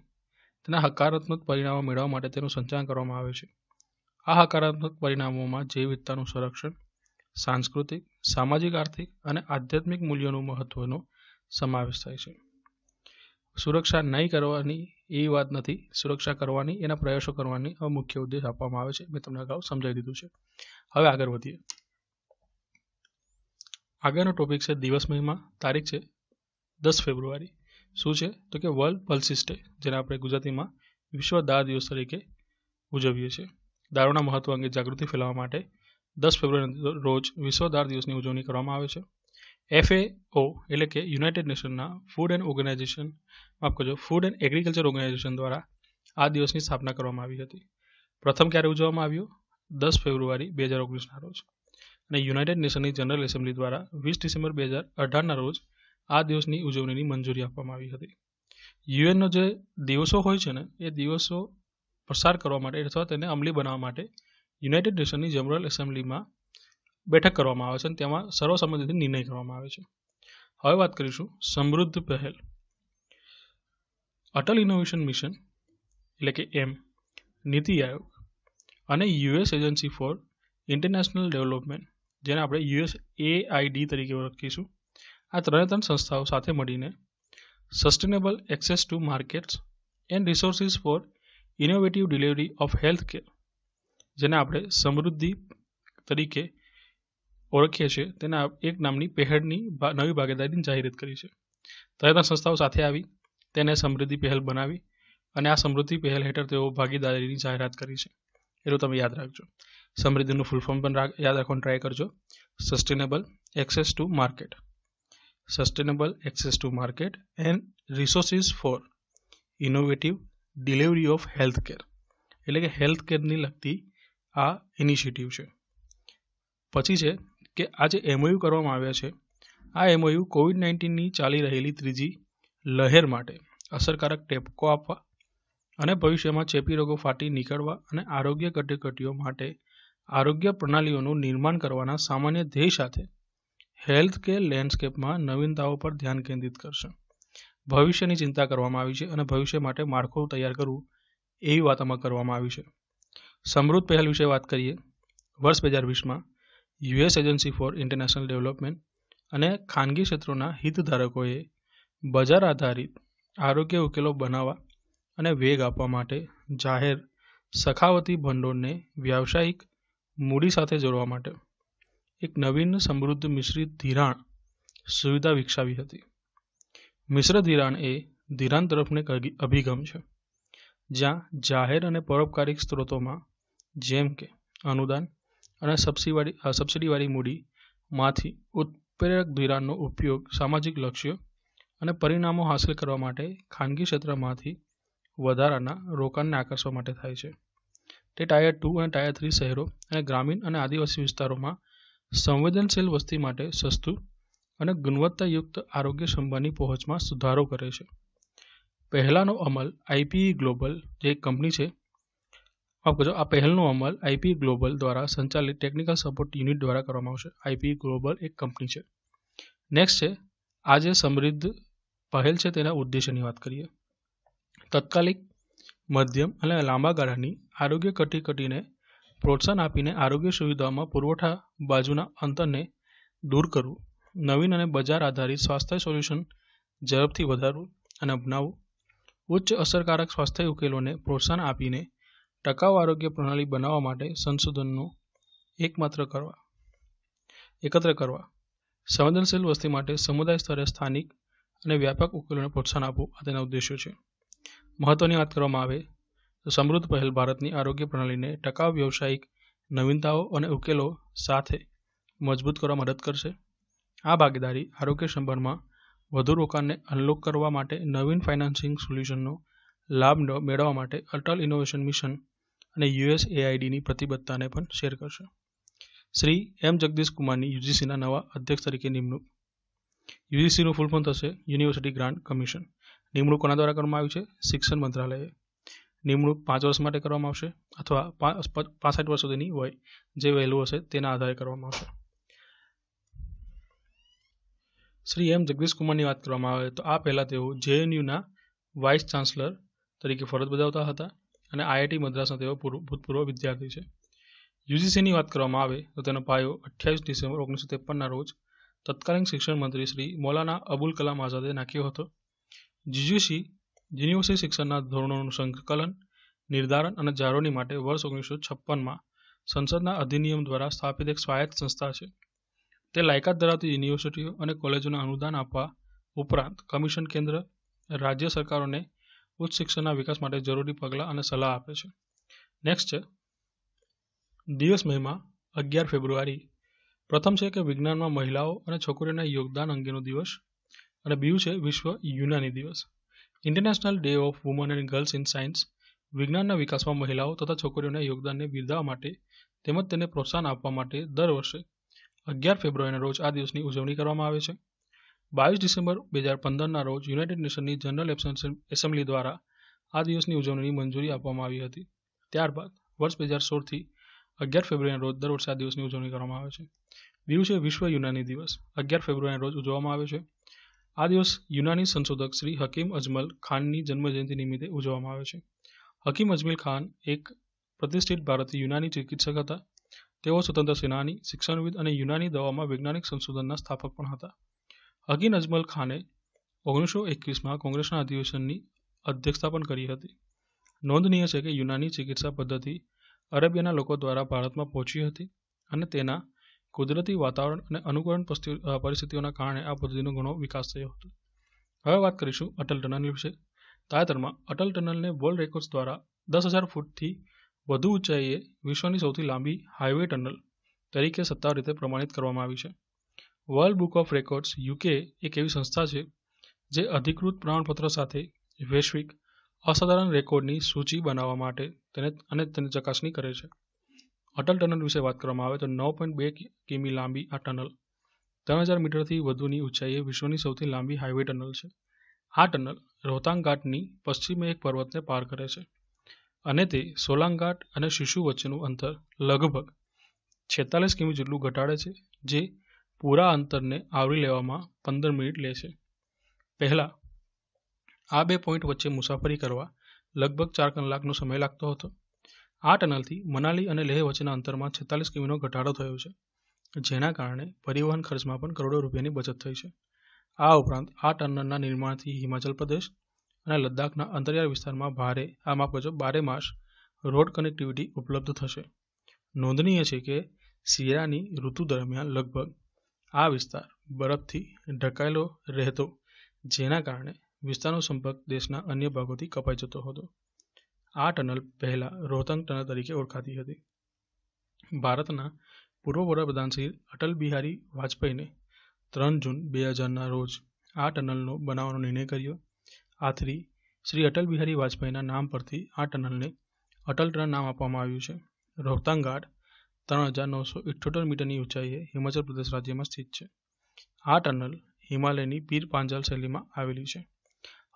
તેના હકારાત્મક પરિણામો મેળવવા માટે તેનું સંચાલન કરવામાં આવે છે. આ હકારાત્મક પરિણામોમાં જૈવ વિવિધતાનું સંરક્ષણ, સાંસ્કૃતિક, સામાજિક, આર્થિક અને આધ્યાત્મિક મૂલ્યોનું મહત્વનો સમાવેશ થાય છે. સુરક્ષા નહીં કરવાની એવી વાત નથી, સુરક્ષા કરવાની, એના પ્રયાસો કરવાની મુખ્ય ઉદ્દેશ આપવામાં આવે છે. મેં તમને અગાઉ સમજાવી દીધું છે. હવે આગળ વધીએ. આગળનો ટોપિક છે દિવસ મહિમા. તારીખ છે 10 ફેબ્રુઆરી. શું છે તો કે વર્લ્ડ પલ્સીસ ડે, જેને આપણે ગુજરાતીમાં વિશ્વ દાળ દિવસ તરીકે ઉજવીએ છીએ. દારૂના મહત્વ અંગે જાગૃતિ ફેલાવવા માટે 10 ફેબ્રુઆરી રોજ વિશ્વ દાળ દિવસની ઉજવણી કરવામાં આવે છે. FAO એટલે કે યુનાઇટેડ નેશનના food and organization food and agriculture organization દ્વારા આ દિવસની સ્થાપના કરવામાં આવી હતી. પ્રથમ ક્યારે ઉજવવામાં આવ્યો? 10 ફેબ્રુઆરી 2019ના રોજ. અને યુનાઇટેડ નેશનની જનરલ એસેમ્બલી દ્વારા 20 ડિસેમ્બર 2018ના રોજ આ દિવસની ઉજવણીની મંજૂરી આપવામાં આવી હતી. યુએનનો જે દિવસો હોય છે ને, એ દિવસો પસાર કરવા માટે અથવા તેને અમલી બનાવવા માટે યુનાઇટેડ નેશનની જનરલ એસેમ્બલીમાં બેઠક કરવામાં આવે છે અને તેમાં સર્વસંમતિથી નિર્ણય કરવામાં આવે છે. હવે વાત કરીશું સમૃદ્ધ પહેલ. અટલ ઇનોવેશન મિશન એટલે કે એમ, નીતિ આયોગ અને US agency four international development, જેને આપણે USAID તરીકે ઓળખીશું, આ ત્રણ સંસ્થાઓ સાથે મળીને sustainable access to markets and resources for innovative delivery of health care, જેને આપણે સમૃદ્ધિ તરીકે ઓળખીએ છીએ, તેના એક નામની પહેલની નવી ભાગીદારીની જાહેરાત કરી છે. ત્રણ સંસ્થાઓ સાથે આવી તેને સમૃદ્ધિ પહેલ બનાવી અને આ સમૃદ્ધિ પહેલ હેઠળ તેઓ ભાગીદારીની જાહેરાત કરી છે. એટલું તમે યાદ રાખજો. સમૃદ્ધિનું ફૂલ ફોર્મ પણ યાદ રાખવાનું ટ્રાય કરજો. Sustainable access to market, sustainable access to market and resources for innovative delivery of health care, એટલે કે હેલ્થ કેરની લગતી આ ઇનિશિયેટિવ છે. પછી છે કે આ જે MOU કરવામાં આવ્યા છે, આ MOU COVID-19ની ચાલી રહેલી ત્રીજી લહેર માટે અસરકારક ટેકો આપવા અને ભવિષ્યમાં ચેપી રોગો ફાટી નીકળવા અને આરોગ્ય કટોકટીઓ માટે આરોગ્ય પ્રણાલીઓનું નિર્માણ કરવાના સામાન્ય ધ્યેય સાથે હેલ્થ કેર લેન્ડસ્કેપમાં નવીનતાઓ પર ધ્યાન કેન્દ્રિત કરશે. ભવિષ્યની ચિંતા કરવામાં આવી છે અને ભવિષ્ય માટે માળખું તૈયાર કરવું એવી વાત આમાં કરવામાં આવી છે. સમૃદ્ધ પહેલ વિશે વાત કરીએ. વર્ષ 2020માં US agency four international development અને ખાનગી ક્ષેત્રોના હિતધારકોએ બજાર આધારિત આરોગ્ય ઉકેલો બનાવવા અને વેગ આપવા માટે જાહેર સખાવતી ભંડોળને વ્યાવસાયિક મૂડી સાથે જોડવા માટે એક નવીન સમૃદ્ધ મિશ્રિત ધિરાણ સુવિધા વિકસાવી હતી. મિશ્ર ધિરાણ એ ધિરાણ તરફનો એક અભિગમ છે, જ્યાં જાહેર અને પરોપકારી સ્ત્રોતોમાં જેમ કે અનુદાન અને સબસિડીવાળી મૂડીમાંથી ઉત્પ્રેરક ધિરાણનો ઉપયોગ સામાજિક લક્ષ્યો અને પરિણામો હાંસલ કરવા માટે ખાનગી ક્ષેત્રમાંથી વધારાના રોકાણને આકર્ષવા માટે થાય છે. તે ટાયર 2 અને ટાયર 3 શહેરો અને ગ્રામીણ અને આદિવાસી વિસ્તારોમાં સંવેદનશીલ વસ્તી માટે સસ્તું અને ગુણવત્તાયુક્ત આરોગ્ય સંભાળની પહોંચમાં સુધારો કરે છે. પહેલાનો અમલ IPE ગ્લોબલ, જે એક કંપની છે, આ પહેલનો અમલ IPE ગ્લોબલ દ્વારા સંચાલિત ટેકનિકલ સપોર્ટ યુનિટ દ્વારા કરવામાં આવશે. IPE ગ્લોબલ એક કંપની છે. નેક્સ્ટ છે આ જે સમૃદ્ધ પહેલ છે તેના ઉદ્દેશ્યની વાત કરીએ. તત્કાલિક, મધ્યમ અને લાંબા ગાળાની આરોગ્ય કટોકટીને પ્રોત્સાહન આપીને આરોગ્ય સુવિધાઓમાં પુરવઠા બાજુના અંતરને દૂર કરવું, નવીન અને બજાર આધારિત સ્વાસ્થ્ય સોલ્યુશન ઝડપથી વધારવું અને અપનાવવું, ઉચ્ચ અસરકારક સ્વાસ્થ્ય ઉકેલોને પ્રોત્સાહન આપીને ટકાઉ આરોગ્ય પ્રણાલી બનાવવા માટે સંશોધનનો એકત્ર કરવા, સંવેદનશીલ વસ્તી માટે સમુદાય સ્તરે સ્થાનિક અને વ્યાપક ઉકેલોને પ્રોત્સાહન આપવું, આ તેના ઉદ્દેશો છે. મહત્વની વાત કરવામાં આવે તો સમૃદ્ધ પહેલ ભારતની આરોગ્ય પ્રણાલીને ટકાઉ વ્યવસાયિક નવીનતાઓ અને ઉકેલો સાથે મજબૂત કરવા મદદ કરશે. આ ભાગીદારી આરોગ્ય સંભાળમાં વધુ રોકાણને અનલોક કરવા માટે નવીન ફાઇનાન્સિંગ સોલ્યુશનનો લાભ મેળવવા માટે અટલ ઇનોવેશન મિશન અને USAIDની પ્રતિબદ્ધતાને પણ શેર કરશે. શ્રી M. જગદીશ કુમારની UGCના નવા અધ્યક્ષ તરીકે નિમણૂક. UGCનું ફૂલ ફોર્મ થશે યુનિવર્સિટી ગ્રાન્ટ કમિશન. નિમણૂક કોના દ્વારા કરવામાં આવી છે? શિક્ષણ મંત્રાલયે. નિમણૂક 5 વર્ષ માટે કરવામાં આવશે અથવા 65 વર્ષ સુધીની વય જે વહેલું હશે તેના આધારે કરવામાં આવશે. શ્રી M. જગદીશ કુમારની વાત કરવામાં આવે તો આ પહેલાં તેઓ JNUના વાઇસ ચાન્સલર તરીકે ફરજ બજાવતા હતા અને IIT મદ્રાસના તેઓ ભૂતપૂર્વ વિદ્યાર્થી છે. UGCની વાત કરવામાં આવે તો તેનો પાયો 28 ડિસેમ્બર 1953ના રોજ તત્કાલીન શિક્ષણ મંત્રી શ્રી મૌલાના અબુલ કલામ આઝાદે નાખ્યો હતો. જીજીસી યુનિવર્સિટી શિક્ષણના ધોરણોનું સંકલન, નિર્ધારણ અને જાળવણી માટે વર્ષ 1956માં સંસદના અધિનિયમ દ્વારા સ્થાપિત એક સ્વાયત્ત સંસ્થા છે. તે લાયકાત ધરાવતી યુનિવર્સિટીઓ અને કોલેજોને અનુદાન આપવા ઉપરાંત કમિશન કેન્દ્ર, રાજ્ય સરકારોને ઉચ્ચ શિક્ષણના વિકાસ માટે જરૂરી પગલાં અને સલાહ આપે છે. નેક્સ્ટ છે દિવસ મહિમા 11 ફેબ્રુઆરી. પ્રથમ છે કે વિજ્ઞાનમાં મહિલાઓ અને છોકરીઓના યોગદાન અંગેનો દિવસ, અને બીજું છે વિશ્વ યુનાની દિવસ. International day of woman and girls in science વિજ્ઞાનના વિકાસમાં મહિલાઓ તથા છોકરીઓના યોગદાનને બિરદાવવા માટે તેમજ તેને પ્રોત્સાહન આપવા માટે દર વર્ષે 11 ફેબ્રુઆરીના રોજ આ દિવસની ઉજવણી કરવામાં આવે છે. 22 ડિસેમ્બર 2015ના રોજ યુનાઇટેડ નેશનની જનરલ એસેમ્બલી દ્વારા આ દિવસની ઉજવણીની મંજૂરી આપવામાં આવી હતી. ત્યારબાદ વર્ષ 2016થી 11 ફેબ્રુઆરીના રોજ દર વર્ષે આ દિવસની ઉજવણી કરવામાં આવે છે. બીજું છે વિશ્વ યુનાની દિવસ. 11 ફેબ્રુઆરીના રોજ ઉજવવામાં આવે છે. આ દિવસ યુનાની સંશોધક શ્રી હકીમ અજમલ ખાનની જન્મજયંતિ નિમિત્તે ઉજવવામાં આવે છે. હકીમ અજમલ ખાન એક પ્રતિષ્ઠિત ભારતીય યુનાની ચિકિત્સક હતા. તેઓ સ્વતંત્ર સેનાની, શિક્ષણવિદ અને યુનાની દવામાં વૈજ્ઞાનિક સંશોધનના સ્થાપક પણ હતા. હકીમ અજમલ ખાને 1921માં કોંગ્રેસના અધિવેશનની અધ્યક્ષતા પણ કરી હતી. નોંધનીય છે કે યુનાની ચિકિત્સા પદ્ધતિ અરેબિયાના લોકો દ્વારા ભારતમાં પહોંચી હતી અને તેના કુદરતી વાતાવરણ અને અનુકૂળ પરિસ્થિતિઓના કારણે આ પદ્ધતિનો ઘણો વિકાસ થયો હતો. હવે વાત કરીશું અટલ ટનલ વિશે. તાજેતરમાં અટલ ટનલને વર્લ્ડ રેકોર્ડ્સ દ્વારા 10,000 ફૂટથી વધુ ઊંચાઈએ વિશ્વની સૌથી લાંબી હાઈવે ટનલ તરીકે સત્તાવાર રીતે પ્રમાણિત કરવામાં આવી છે. World book of records UK એક એવી સંસ્થા છે જે અધિકૃત પ્રમાણપત્ર સાથે વૈશ્વિક અસાધારણ રેકોર્ડની સૂચિ બનાવવા માટે તેની ચકાસણી કરે છે. અટલ ટનલ વિશે વાત કરવામાં આવે તો 9.2 કિમી લાંબી આ ટનલ 3000 મીટરથી વધુની ઊંચાઈએ વિશ્વની સૌથી લાંબી હાઈવે ટનલ છે. આ ટનલ રોહતાંગ ઘાટની પશ્ચિમે એક પર્વતને પાર કરે છે અને તે સોલાંગ ઘાટ અને શિશુ વચ્ચેનું અંતર લગભગ 46 કિમી જેટલું ઘટાડે છે, જે પૂરા અંતરને આવરી લેવામાં 15 મિનિટ લે છે. પહેલા આ બે પોઈન્ટ વચ્ચે મુસાફરી કરવા લગભગ 4 કલાકનો સમય લાગતો હતો. આ ટનલથી મનાલી અને લેહ વચ્ચેના અંતરમાં 46 કિમીનો ઘટાડો થયો છે, જેના કારણે પરિવહન ખર્ચમાં પણ કરોડો રૂપિયાની બચત થઈ છે. આ ઉપરાંત આ ટનલના નિર્માણથી હિમાચલ પ્રદેશ અને લદ્દાખના અંતરિયાળ વિસ્તારમાં બારે માસ રોડ કનેક્ટિવિટી ઉપલબ્ધ થશે. નોંધનીય છે કે શિયાળાની ઋતુ દરમિયાન લગભગ આ વિસ્તાર બરફથી ઢંકાયેલો રહેતો, જેના કારણે વિસ્તારનો સંપર્ક દેશના અન્ય ભાગોથી કપાઈ જતો હતો. આ ટનલ પહેલા રોહતાંગ ટનલ તરીકે ઓળખાતી હતી. ભારતના પૂર્વ વડાપ્રધાન શ્રી અટલ બિહારી વાજપેયીને 3 જૂન 2000ના રોજ આ ટનલનો બનાવવાનો નિર્ણય કર્યો. આથી શ્રી અટલ બિહારી વાજપેયીના નામ પરથી આ ટનલને અટલ ટનલ નામ આપવામાં આવ્યું છે. રોહતાંગ ઘાટ 3978 મીટરની ઊંચાઈએ હિમાચલ પ્રદેશ રાજ્યમાં સ્થિત છે. આ ટનલ હિમાલયની પીર પાંજાલ શૈલીમાં આવેલી છે.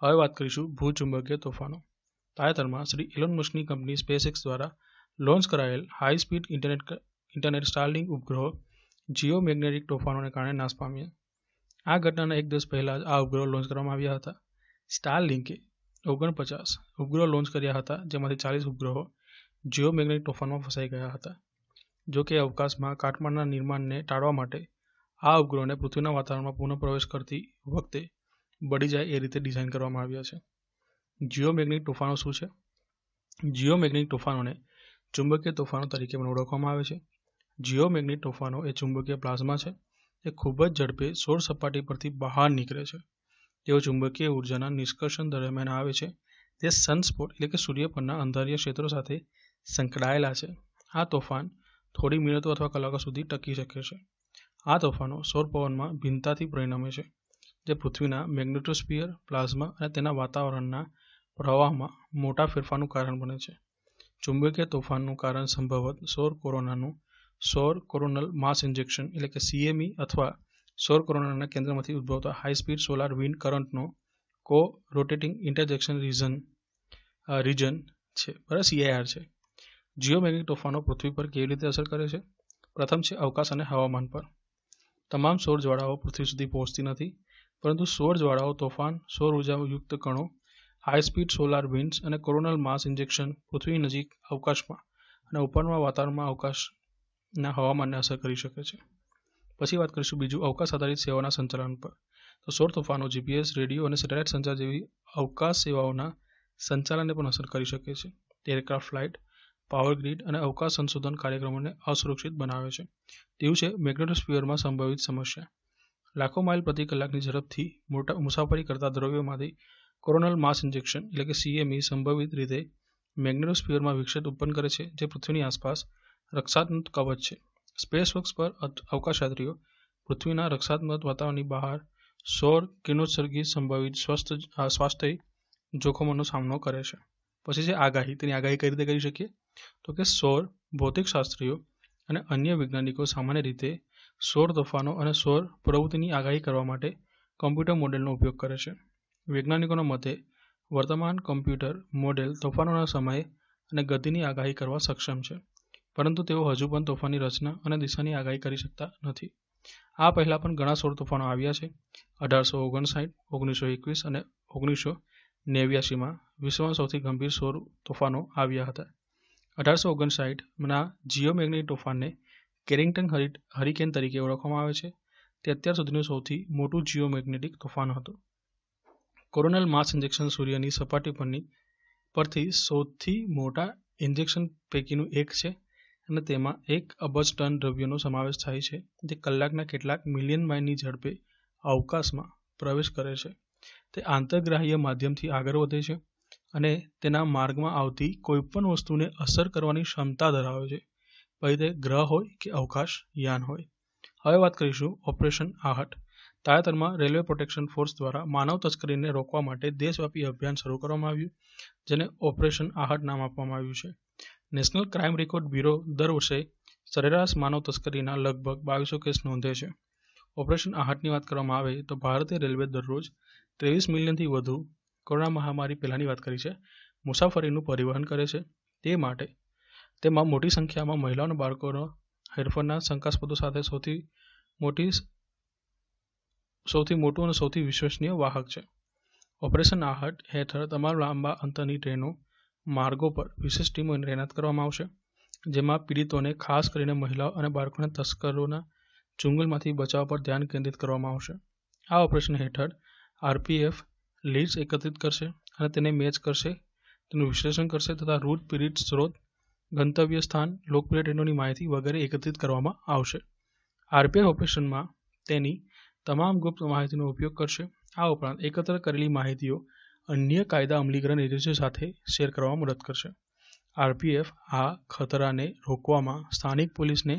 હવે વાત કરીશું ભૂચુંબકીય તોફાનો. તાજેતરમાં શ્રી ઇલોન મસ્કની કંપની સ્પેસએક્સ દ્વારા લોન્ચ કરાયેલ હાઈ સ્પીડ ઇન્ટરનેટ સ્ટારલિંક ઉપગ્રહો જીઓમેગ્નેટિક તોફાનોને કારણે નાશ પામ્યા. આ ઘટનાના એક દિવસ પહેલા જ આ ઉપગ્રહો લોન્ચ કરવામાં આવ્યા હતા. સ્ટારલિંકે 49 ઉપગ્રહો લોન્ચ કર્યા હતા, જેમાંથી 40 ઉપગ્રહો જીઓમેગ્નેટિક તોફાનમાં ફસાઈ ગયા હતા. જો કે અવકાશમાં કાટમાળના નિર્માણને ટાળવા માટે આ ઉપગ્રહોને પૃથ્વીના વાતાવરણમાં પુનઃપ્રવેશ કરતી વખતે બળી જાય એ રીતે ડિઝાઇન કરવામાં આવ્યા છે. જીઓમેગ્નેટિક તોફાનો શું છે? જીઓમેગ્નેટિક તોફાનોને ચુંબકીય તોફાનો તરીકે પણ ઓળખવામાં આવે છે. જીઓમેગ્નેટિક તોફાનો એ ચુંબકીય પ્લાઝમા છે, જે ખૂબ જ ઝડપે સૌર સપાટી પરથી બહાર નીકળે છે. તેઓ ચુંબકીય ઉર્જાના નિષ્કર્ષણ દરમિયાન આવે છે, તે સનસ્પોટ એટલે કે સૂર્ય પરના અંધારિયા ક્ષેત્રો સાથે સંકળાયેલા છે. આ તોફાન થોડી મિનિટો અથવા કલાકો સુધી ટકી શકે છે. આ તોફાનો સૌર પવનમાં ભિન્નતાથી પરિણમે છે, જે પૃથ્વીના મેગ્નેટોસ્ફિયર, પ્લાઝમા અને તેના વાતાવરણના પ્રવાહમાં મોટા ફેરફારનું કારણ બને છે. ચુંબકીય તોફાનનું કારણ સંભવત સૌર કોરોનલ માસ ઇન્જેક્શન એટલે કે CME અથવા સૌર કોરોનાના કેન્દ્રમાંથી ઉદ્ભવતા હાઈ સ્પીડ સોલાર વિન્ડ કરંટનો કો-રોટેટિંગ ઇન્ટરજેક્શન રીજન છે, CIR છે. જીઓમેગ્નેટિક તોફાનો પૃથ્વી પર કેવી રીતે અસર કરે છે? પ્રથમ છે અવકાશ અને હવામાન પર. તમામ સૌર જ્વાળાઓ પૃથ્વી સુધી પહોંચતી નથી, પરંતુ સૌર જ્વાળાઓ તોફાન, સૌર ઉર્જાયુક્ત કણો, હાઈ સ્પીડ સોલાર વિન્ડ્સ અને કોરોનલ માસ ઇન્જેક્શન પૃથ્વી નજીક અવકાશમાં અને ઉપરના વાતાવરણમાં અવકાશના હવામાનને અસર કરી શકે છે. પછી વાત કરીશું બીજું અવકાશ આધારિત સેવાઓના સંચાલન પર. તો સૌર તોફાનો જીપીએસ, રેડિયો અને સેટેલાઇટ સંચાર જેવી અવકાશ સેવાઓના સંચાલનને પણ અસર કરી શકે છે. એરક્રાફ્ટ ફ્લાઇટ, પાવર ગ્રીડ અને અવકાશ સંશોધન કાર્યક્રમોને અસુરક્ષિત બનાવે છે. તેવું છે મેગ્નેટોસ્ફિયરમાં સંભવિત સમસ્યા. લાખો માઇલ પ્રતિ કલાકની ઝડપથી મુસાફરી કરતા દ્રવ્યોમાંથી કોરોનલ માસ ઇન્જેક્શન એટલે કે CME સંભવિત રીતે મેગ્નેટોસ્ફિયરમાં વિક્ષેપ ઉત્પન્ન કરે છે, જે પૃથ્વીની આસપાસ રક્ષાત્મક કવચ છે. સ્પેસવોક્સ પર અવકાશયાત્રીઓ પૃથ્વીના રક્ષાત્મક વાતાવરણની બહાર સૌર કિરણોત્સર્ગી સંભવિત સ્વાસ્થ્ય જોખમોનો સામનો કરે છે. પછી છે આગાહી. તેની આગાહી કઈ રીતે કરી શકીએ? તો કે સૌર ભૌતિકશાસ્ત્રીઓ અને અન્ય વૈજ્ઞાનિકો સામાન્ય રીતે સૌર તોફાનો અને સૌર પ્રવૃત્તિની આગાહી કરવા માટે કમ્પ્યુટર મોડેલનો ઉપયોગ કરે છે. વૈજ્ઞાનિકોના મતે વર્તમાન કમ્પ્યુટર મોડેલ તોફાનોના સમય અને ગતિની આગાહી કરવા સક્ષમ છે, પરંતુ તેઓ હજુ પણ તોફાનની રચના અને દિશાની આગાહી કરી શકતા નથી. આ પહેલા પણ ઘણા સૌર તોફાનો આવ્યા છે. 1859, 1921 અને 1989માં વિશ્વમાં સૌથી ગંભીર સૌર તોફાનો આવ્યા હતા. 1859ના જીઓમેગ્નેટિક તોફાનને કેરિંગ્ટન હરિકેન તરીકે ઓળખવામાં આવે છે. તે અત્યાર સુધીનું સૌથી મોટું જીઓમેગ્નેટિક તોફાન હતું. કોરોનલ માસ ઇન્જેક્શન સૂર્યની સપાટી પરથી સૌથી મોટા ઇન્જેક્શન પૈકીનું એક છે અને તેમાં 1 અબજ ટન દ્રવ્યનો સમાવેશ થાય છે, જે કલાકના કેટલાક મિલિયન માઇલની ઝડપે અવકાશમાં પ્રવેશ કરે છે. તે આંતરગ્રાહ્ય માધ્યમથી આગળ વધે છે અને તેના માર્ગમાં આવતી કોઈપણ વસ્તુને અસર કરવાની ક્ષમતા ધરાવે છે, પછી તે ગ્રહ હોય કે અવકાશ યાન હોય. હવે વાત કરીશું ઓપરેશન આહટ. તાજેતરમાં રેલવે પ્રોટેક્શન ફોર્સ દ્વારા માનવ તસ્કરીને રોકવા માટે દેશવ્યાપી અભિયાન શરૂ કરવામાં આવ્યું, જેને ઓપરેશન આહટ નામ આપવામાં આવ્યું છે. નેશનલ ક્રાઇમ રેકોર્ડ બ્યુરો દર વર્ષે સરેરાશ માનવ તસ્કરીના લગભગ 2200 કેસ નોંધે છે. ઓપરેશન આહટની વાત કરવામાં આવે તો ભારતીય રેલવે દરરોજ 23 મિલિયનથી વધુ કોરોના મહામારી પહેલાની વાત કરી છે મુસાફરીનું પરિવહન કરે છે. તે માટે તેમાં મોટી સંખ્યામાં મહિલાઓ અને બાળકોના હેરફેરના શંકાસ્પદો સાથે સૌથી મોટું અને સૌથી વિશ્વસનીય વાહક છે. ઓપરેશન આહટ હેઠળ તમામ લાંબા અંતરની ટ્રેનો માર્ગો પર વિશેષ ટીમો તૈનાત કરવામાં આવશે, જેમાં પીડિતોને, ખાસ કરીને મહિલાઓ અને બાળકોને તસ્કરોના ચુંગલમાંથી બચાવવા પર ધ્યાન કેન્દ્રિત કરવામાં આવશે. આ ઓપરેશન હેઠળ RPF લીડ્સ એકત્રિત કરશે અને તેને મેચ કરશે, તેનું વિશ્લેષણ કરશે તથા રૂટ, પીડિત સ્ત્રોત, ગંતવ્ય સ્થાન, લોકપ્રિય ટ્રેનોની માહિતી વગેરે એકત્રિત કરવામાં આવશે. RPF ઓપરેશનમાં તેની તમામ ગુપ્ત માહિતીનો ઉપયોગ કરશે. આ ઉપરાંત એકત્ર કરેલી માહિતીઓ અન્ય કાયદા અમલીકરણ એજન્સીઓ સાથે શેર કરવામાં મદદ કરશે. RPF આ ખતરાને રોકવામાં સ્થાનિક પોલીસને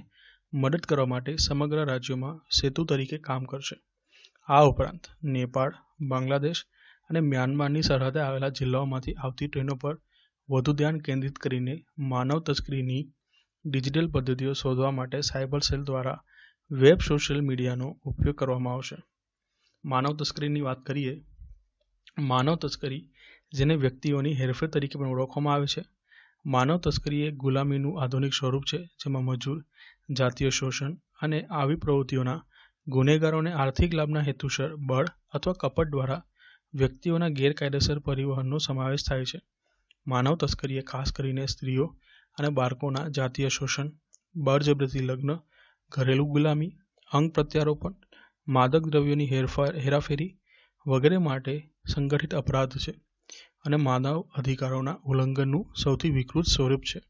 મદદ કરવા માટે સમગ્ર રાજ્યોમાં સેતુ તરીકે કામ કરશે. આ ઉપરાંત નેપાળ, બાંગ્લાદેશ અને મ્યાનમારની સરહદે આવેલા જિલ્લાઓમાંથી આવતી ટ્રેનો પર વધુ ધ્યાન કેન્દ્રિત કરીને માનવ તસ્કરીની ડિજિટલ પદ્ધતિઓ શોધવા માટે સાયબર સેલ દ્વારા વેબ સોશિયલ મીડિયાનો ઉપયોગ કરવામાં આવશે. માનવ તસ્કરીની વાત કરીએ. માનવ તસ્કરી, જેને વ્યક્તિઓની હેરફેર તરીકે પણ ઓળખવામાં આવે છે. માનવ તસ્કરી એ ગુલામીનું આધુનિક સ્વરૂપ છે, જેમાં મજૂર, જાતીય શોષણ અને આવી પ્રવૃત્તિઓના ગુનેગારોને આર્થિક લાભના હેતુસર બળ અથવા કપટ દ્વારા વ્યક્તિઓના ગેરકાયદેસર પરિવહનનો સમાવેશ થાય છે. માનવ તસ્કરીએ ખાસ કરીને સ્ત્રીઓ અને બાળકોના જાતીય શોષણ, બળજબરીથી લગ્ન, ઘરેલું ગુલામી, અંગ પ્રત્યારોપણ, માદક દ્રવ્યોની હેરાફેરી વગેરે માટે સંગઠિત અપરાધ છે અને માનવ અધિકારોના ઉલ્લંઘનનું સૌથી વિકૃત સ્વરૂપ છે.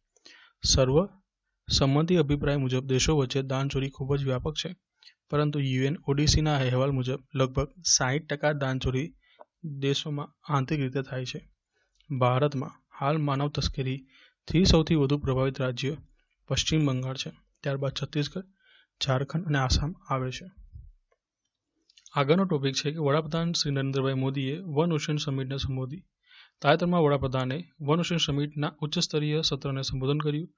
સર્વસંમતિ અભિપ્રાય મુજબ દેશો વચ્ચે દાણચોરી ખૂબ જ વ્યાપક છે, પરંતુ UNODCના અહેવાલ મુજબ લગભગ 60% દાણચોરી દેશોમાં આંતરિક રીતે થાય છે. ભારતમાં હાલ માનવ તસ્કરીથી સૌથી વધુ પ્રભાવિત રાજ્ય પશ્ચિમ બંગાળ છે, ત્યારબાદ છત્તીસગઢ, ઝારખંડ અને આસામ આવે છે. આગળનો ટોપિક છે કે વડાપ્રધાન શ્રી નરેન્દ્રભાઈ મોદીએ વન ઓશન સમિટને સંબોધી. તાજેતરમાં વડાપ્રધાને વન ઓશન સમિટના ઉચ્ચસ્તરીય સત્રને સંબોધન કર્યું.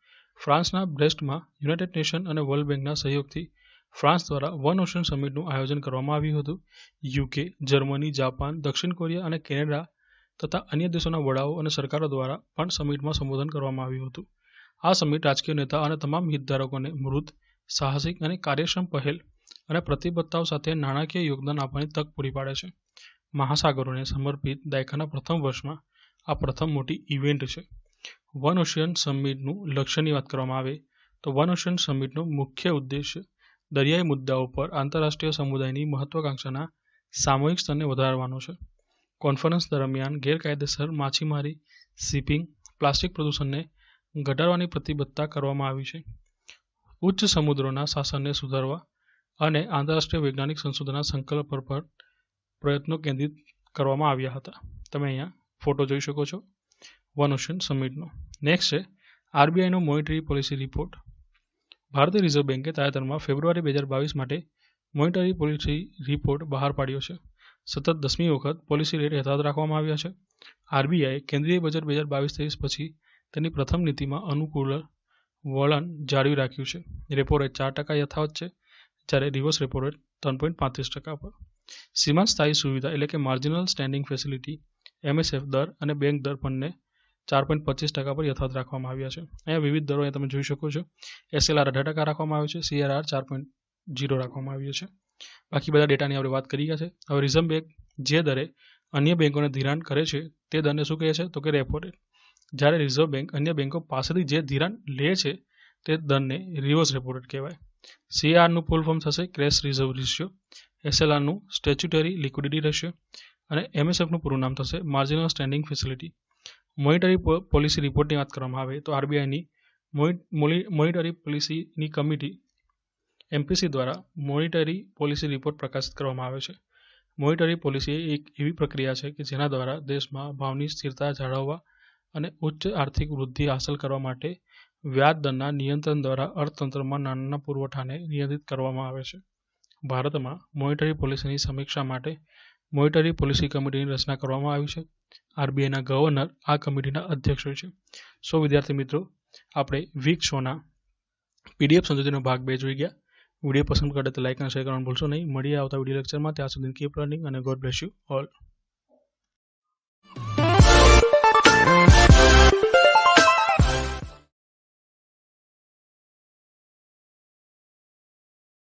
ફ્રાન્સના બ્રેસ્ટમાં યુનાઇટેડ નેશન અને વર્લ્ડ બેંકના સહયોગથી ફ્રાન્સ દ્વારા વન ઓશન સમિટનું આયોજન કરવામાં આવ્યું હતું. UK, જર્મની, જાપાન, દક્ષિણ કોરિયા અને કેનેડા તથા અન્ય દેશોના વડાઓ અને સરકારો દ્વારા પણ સમિટમાં સંબોધન કરવામાં આવ્યું હતું. આ સમિટ રાજકીય નેતા અને તમામ હિતધારકોને મૃત, સાહસિક અને કાર્યક્ષમ પહેલ અને પ્રતિબદ્ધતાઓ સાથે નાણાકીય યોગદાન આપવાની તક પૂરી પાડે છે. મહાસાગરોને સમર્પિત દાયકાના પ્રથમ વર્ષમાં આ પ્રથમ મોટી ઇવેન્ટ છે. વન ઓશન સમિટનું લક્ષ્યની વાત કરવામાં આવે તો વન ઓશન સમિટનો મુખ્ય ઉદ્દેશ્ય દરિયાઈ મુદ્દાઓ પર આંતરરાષ્ટ્રીય સમુદાયની મહત્વાકાંક્ષાના સામૂહિક સ્તરને વધારવાનો છે. કોન્ફરન્સ દરમિયાન ગેરકાયદેસર માછીમારી, શિપિંગ, પ્લાસ્ટિક પ્રદૂષણને ઘટાડવાની પ્રતિબદ્ધતા કરવામાં આવી છે. ઉચ્ચ સમુદ્રોના શાસનને સુધારવા અને આંતરરાષ્ટ્રીય વૈજ્ઞાનિક સંશોધનના સંકલ્પ પર પ્રયત્નો કેન્દ્રિત કરવામાં આવ્યા હતા. તમે અહીંયા ફોટો જોઈ શકો છો વન ઓશન સમિટનો. નેક્સ્ટ છે આરબીઆઈનો મોનેટરી પોલિસી રિપોર્ટ. ભારતીય રિઝર્વ બેન્કે તાજેતરમાં ફેબ્રુઆરી 2022 માટે મોનેટરી પોલિસી રિપોર્ટ બહાર પાડ્યો છે. સતત 10મી વખત પોલિસી રેટ યથાવત રાખવામાં આવ્યા છે. આરબીઆઈએ કેન્દ્રીય બજેટ 2022-23 પછી તેની પ્રથમ નીતિમાં અનુકૂળ વલણ જાળવી રાખ્યું છે. રેપો રેટ 4% યથાવત છે, જ્યારે રિવર્સ રેપો રેટ 3.35% પર. સીમાંત સ્થાયી સુવિધા એટલે કે માર્જિનલ સ્ટેન્ડિંગ ફેસિલિટી MSF દર અને બેંક દર બંને 4.25% પર યથાવત રાખવામાં આવ્યા છે. અહીંયા વિવિધ દરો તમે જોઈ શકો છો. SLR 18% રાખવામાં આવ્યો છે, CRR 4.0 રાખવામાં આવ્યો છે. બાકી બધા ડેટાની આપણે વાત કરી ગયા છે. હવે રિઝર્વ બેંક જે દરે અન્ય બેંકોને ધિરાણ કરે છે તે દરને શું કહે છે તો કે રેપો રેટ. જ્યારે રિઝર્વ બેંક અન્ય બેંકો પાસેથી જે ધિરાણ લે છે તે દરને રિવર્સ રેપો રેટ કહેવાય. CRનું ફૂલ ફોર્મ થશે ક્રેશ રિઝર્વ રેશિયો, SLRનું સ્ટેચ્યુટરી લિક્વિડિટી રેશિયો અને MSFનું પૂરું નામ થશે marginal standing facility. Monetary policy રિપોર્ટની વાત કરવામાં આવે તો આરબીઆઈની મોનેટરી પોલિસીની કમિટી MPC દ્વારા મોનેટરી પોલિસી રિપોર્ટ પ્રકાશિત કરવામાં આવે છે. મોનેટરી પોલિસી એક એવી પ્રક્રિયા છે કે જેના દ્વારા દેશમાં ભાવની સ્થિરતા જાળવવા અને ઉચ્ચ આર્થિક વૃદ્ધિ હાંસલ કરવા માટે વ્યાજ દરના નિયંત્રણ દ્વારા અર્થતંત્રમાં નાણાંના પુરવઠાને નિયંત્રિત કરવામાં આવે છે. ભારતમાં મોનેટરી પોલિસીની સમીક્ષા માટે મોનેટરી પોલિસી કમિટીની રચના કરવામાં આવી છે. આરબીઆઈના ગવર્નર આ કમિટીના અધ્યક્ષ હોય છે. સો વિદ્યાર્થી મિત્રો, આપણે વીક 6 ના PDF સમજૂતીનો ભાગ 2 જોઈ ગયા. વિડીયો પસંદ કરે તો લાઈક અને શેર કરવાનું ભૂલશો નહીં. મળીએ આવતા વિડીયો લેક્ચરમાં. ત્યાં સુધી કીપ લર્નિંગ અને ગોડ બ્લેસ યુ ઓલ.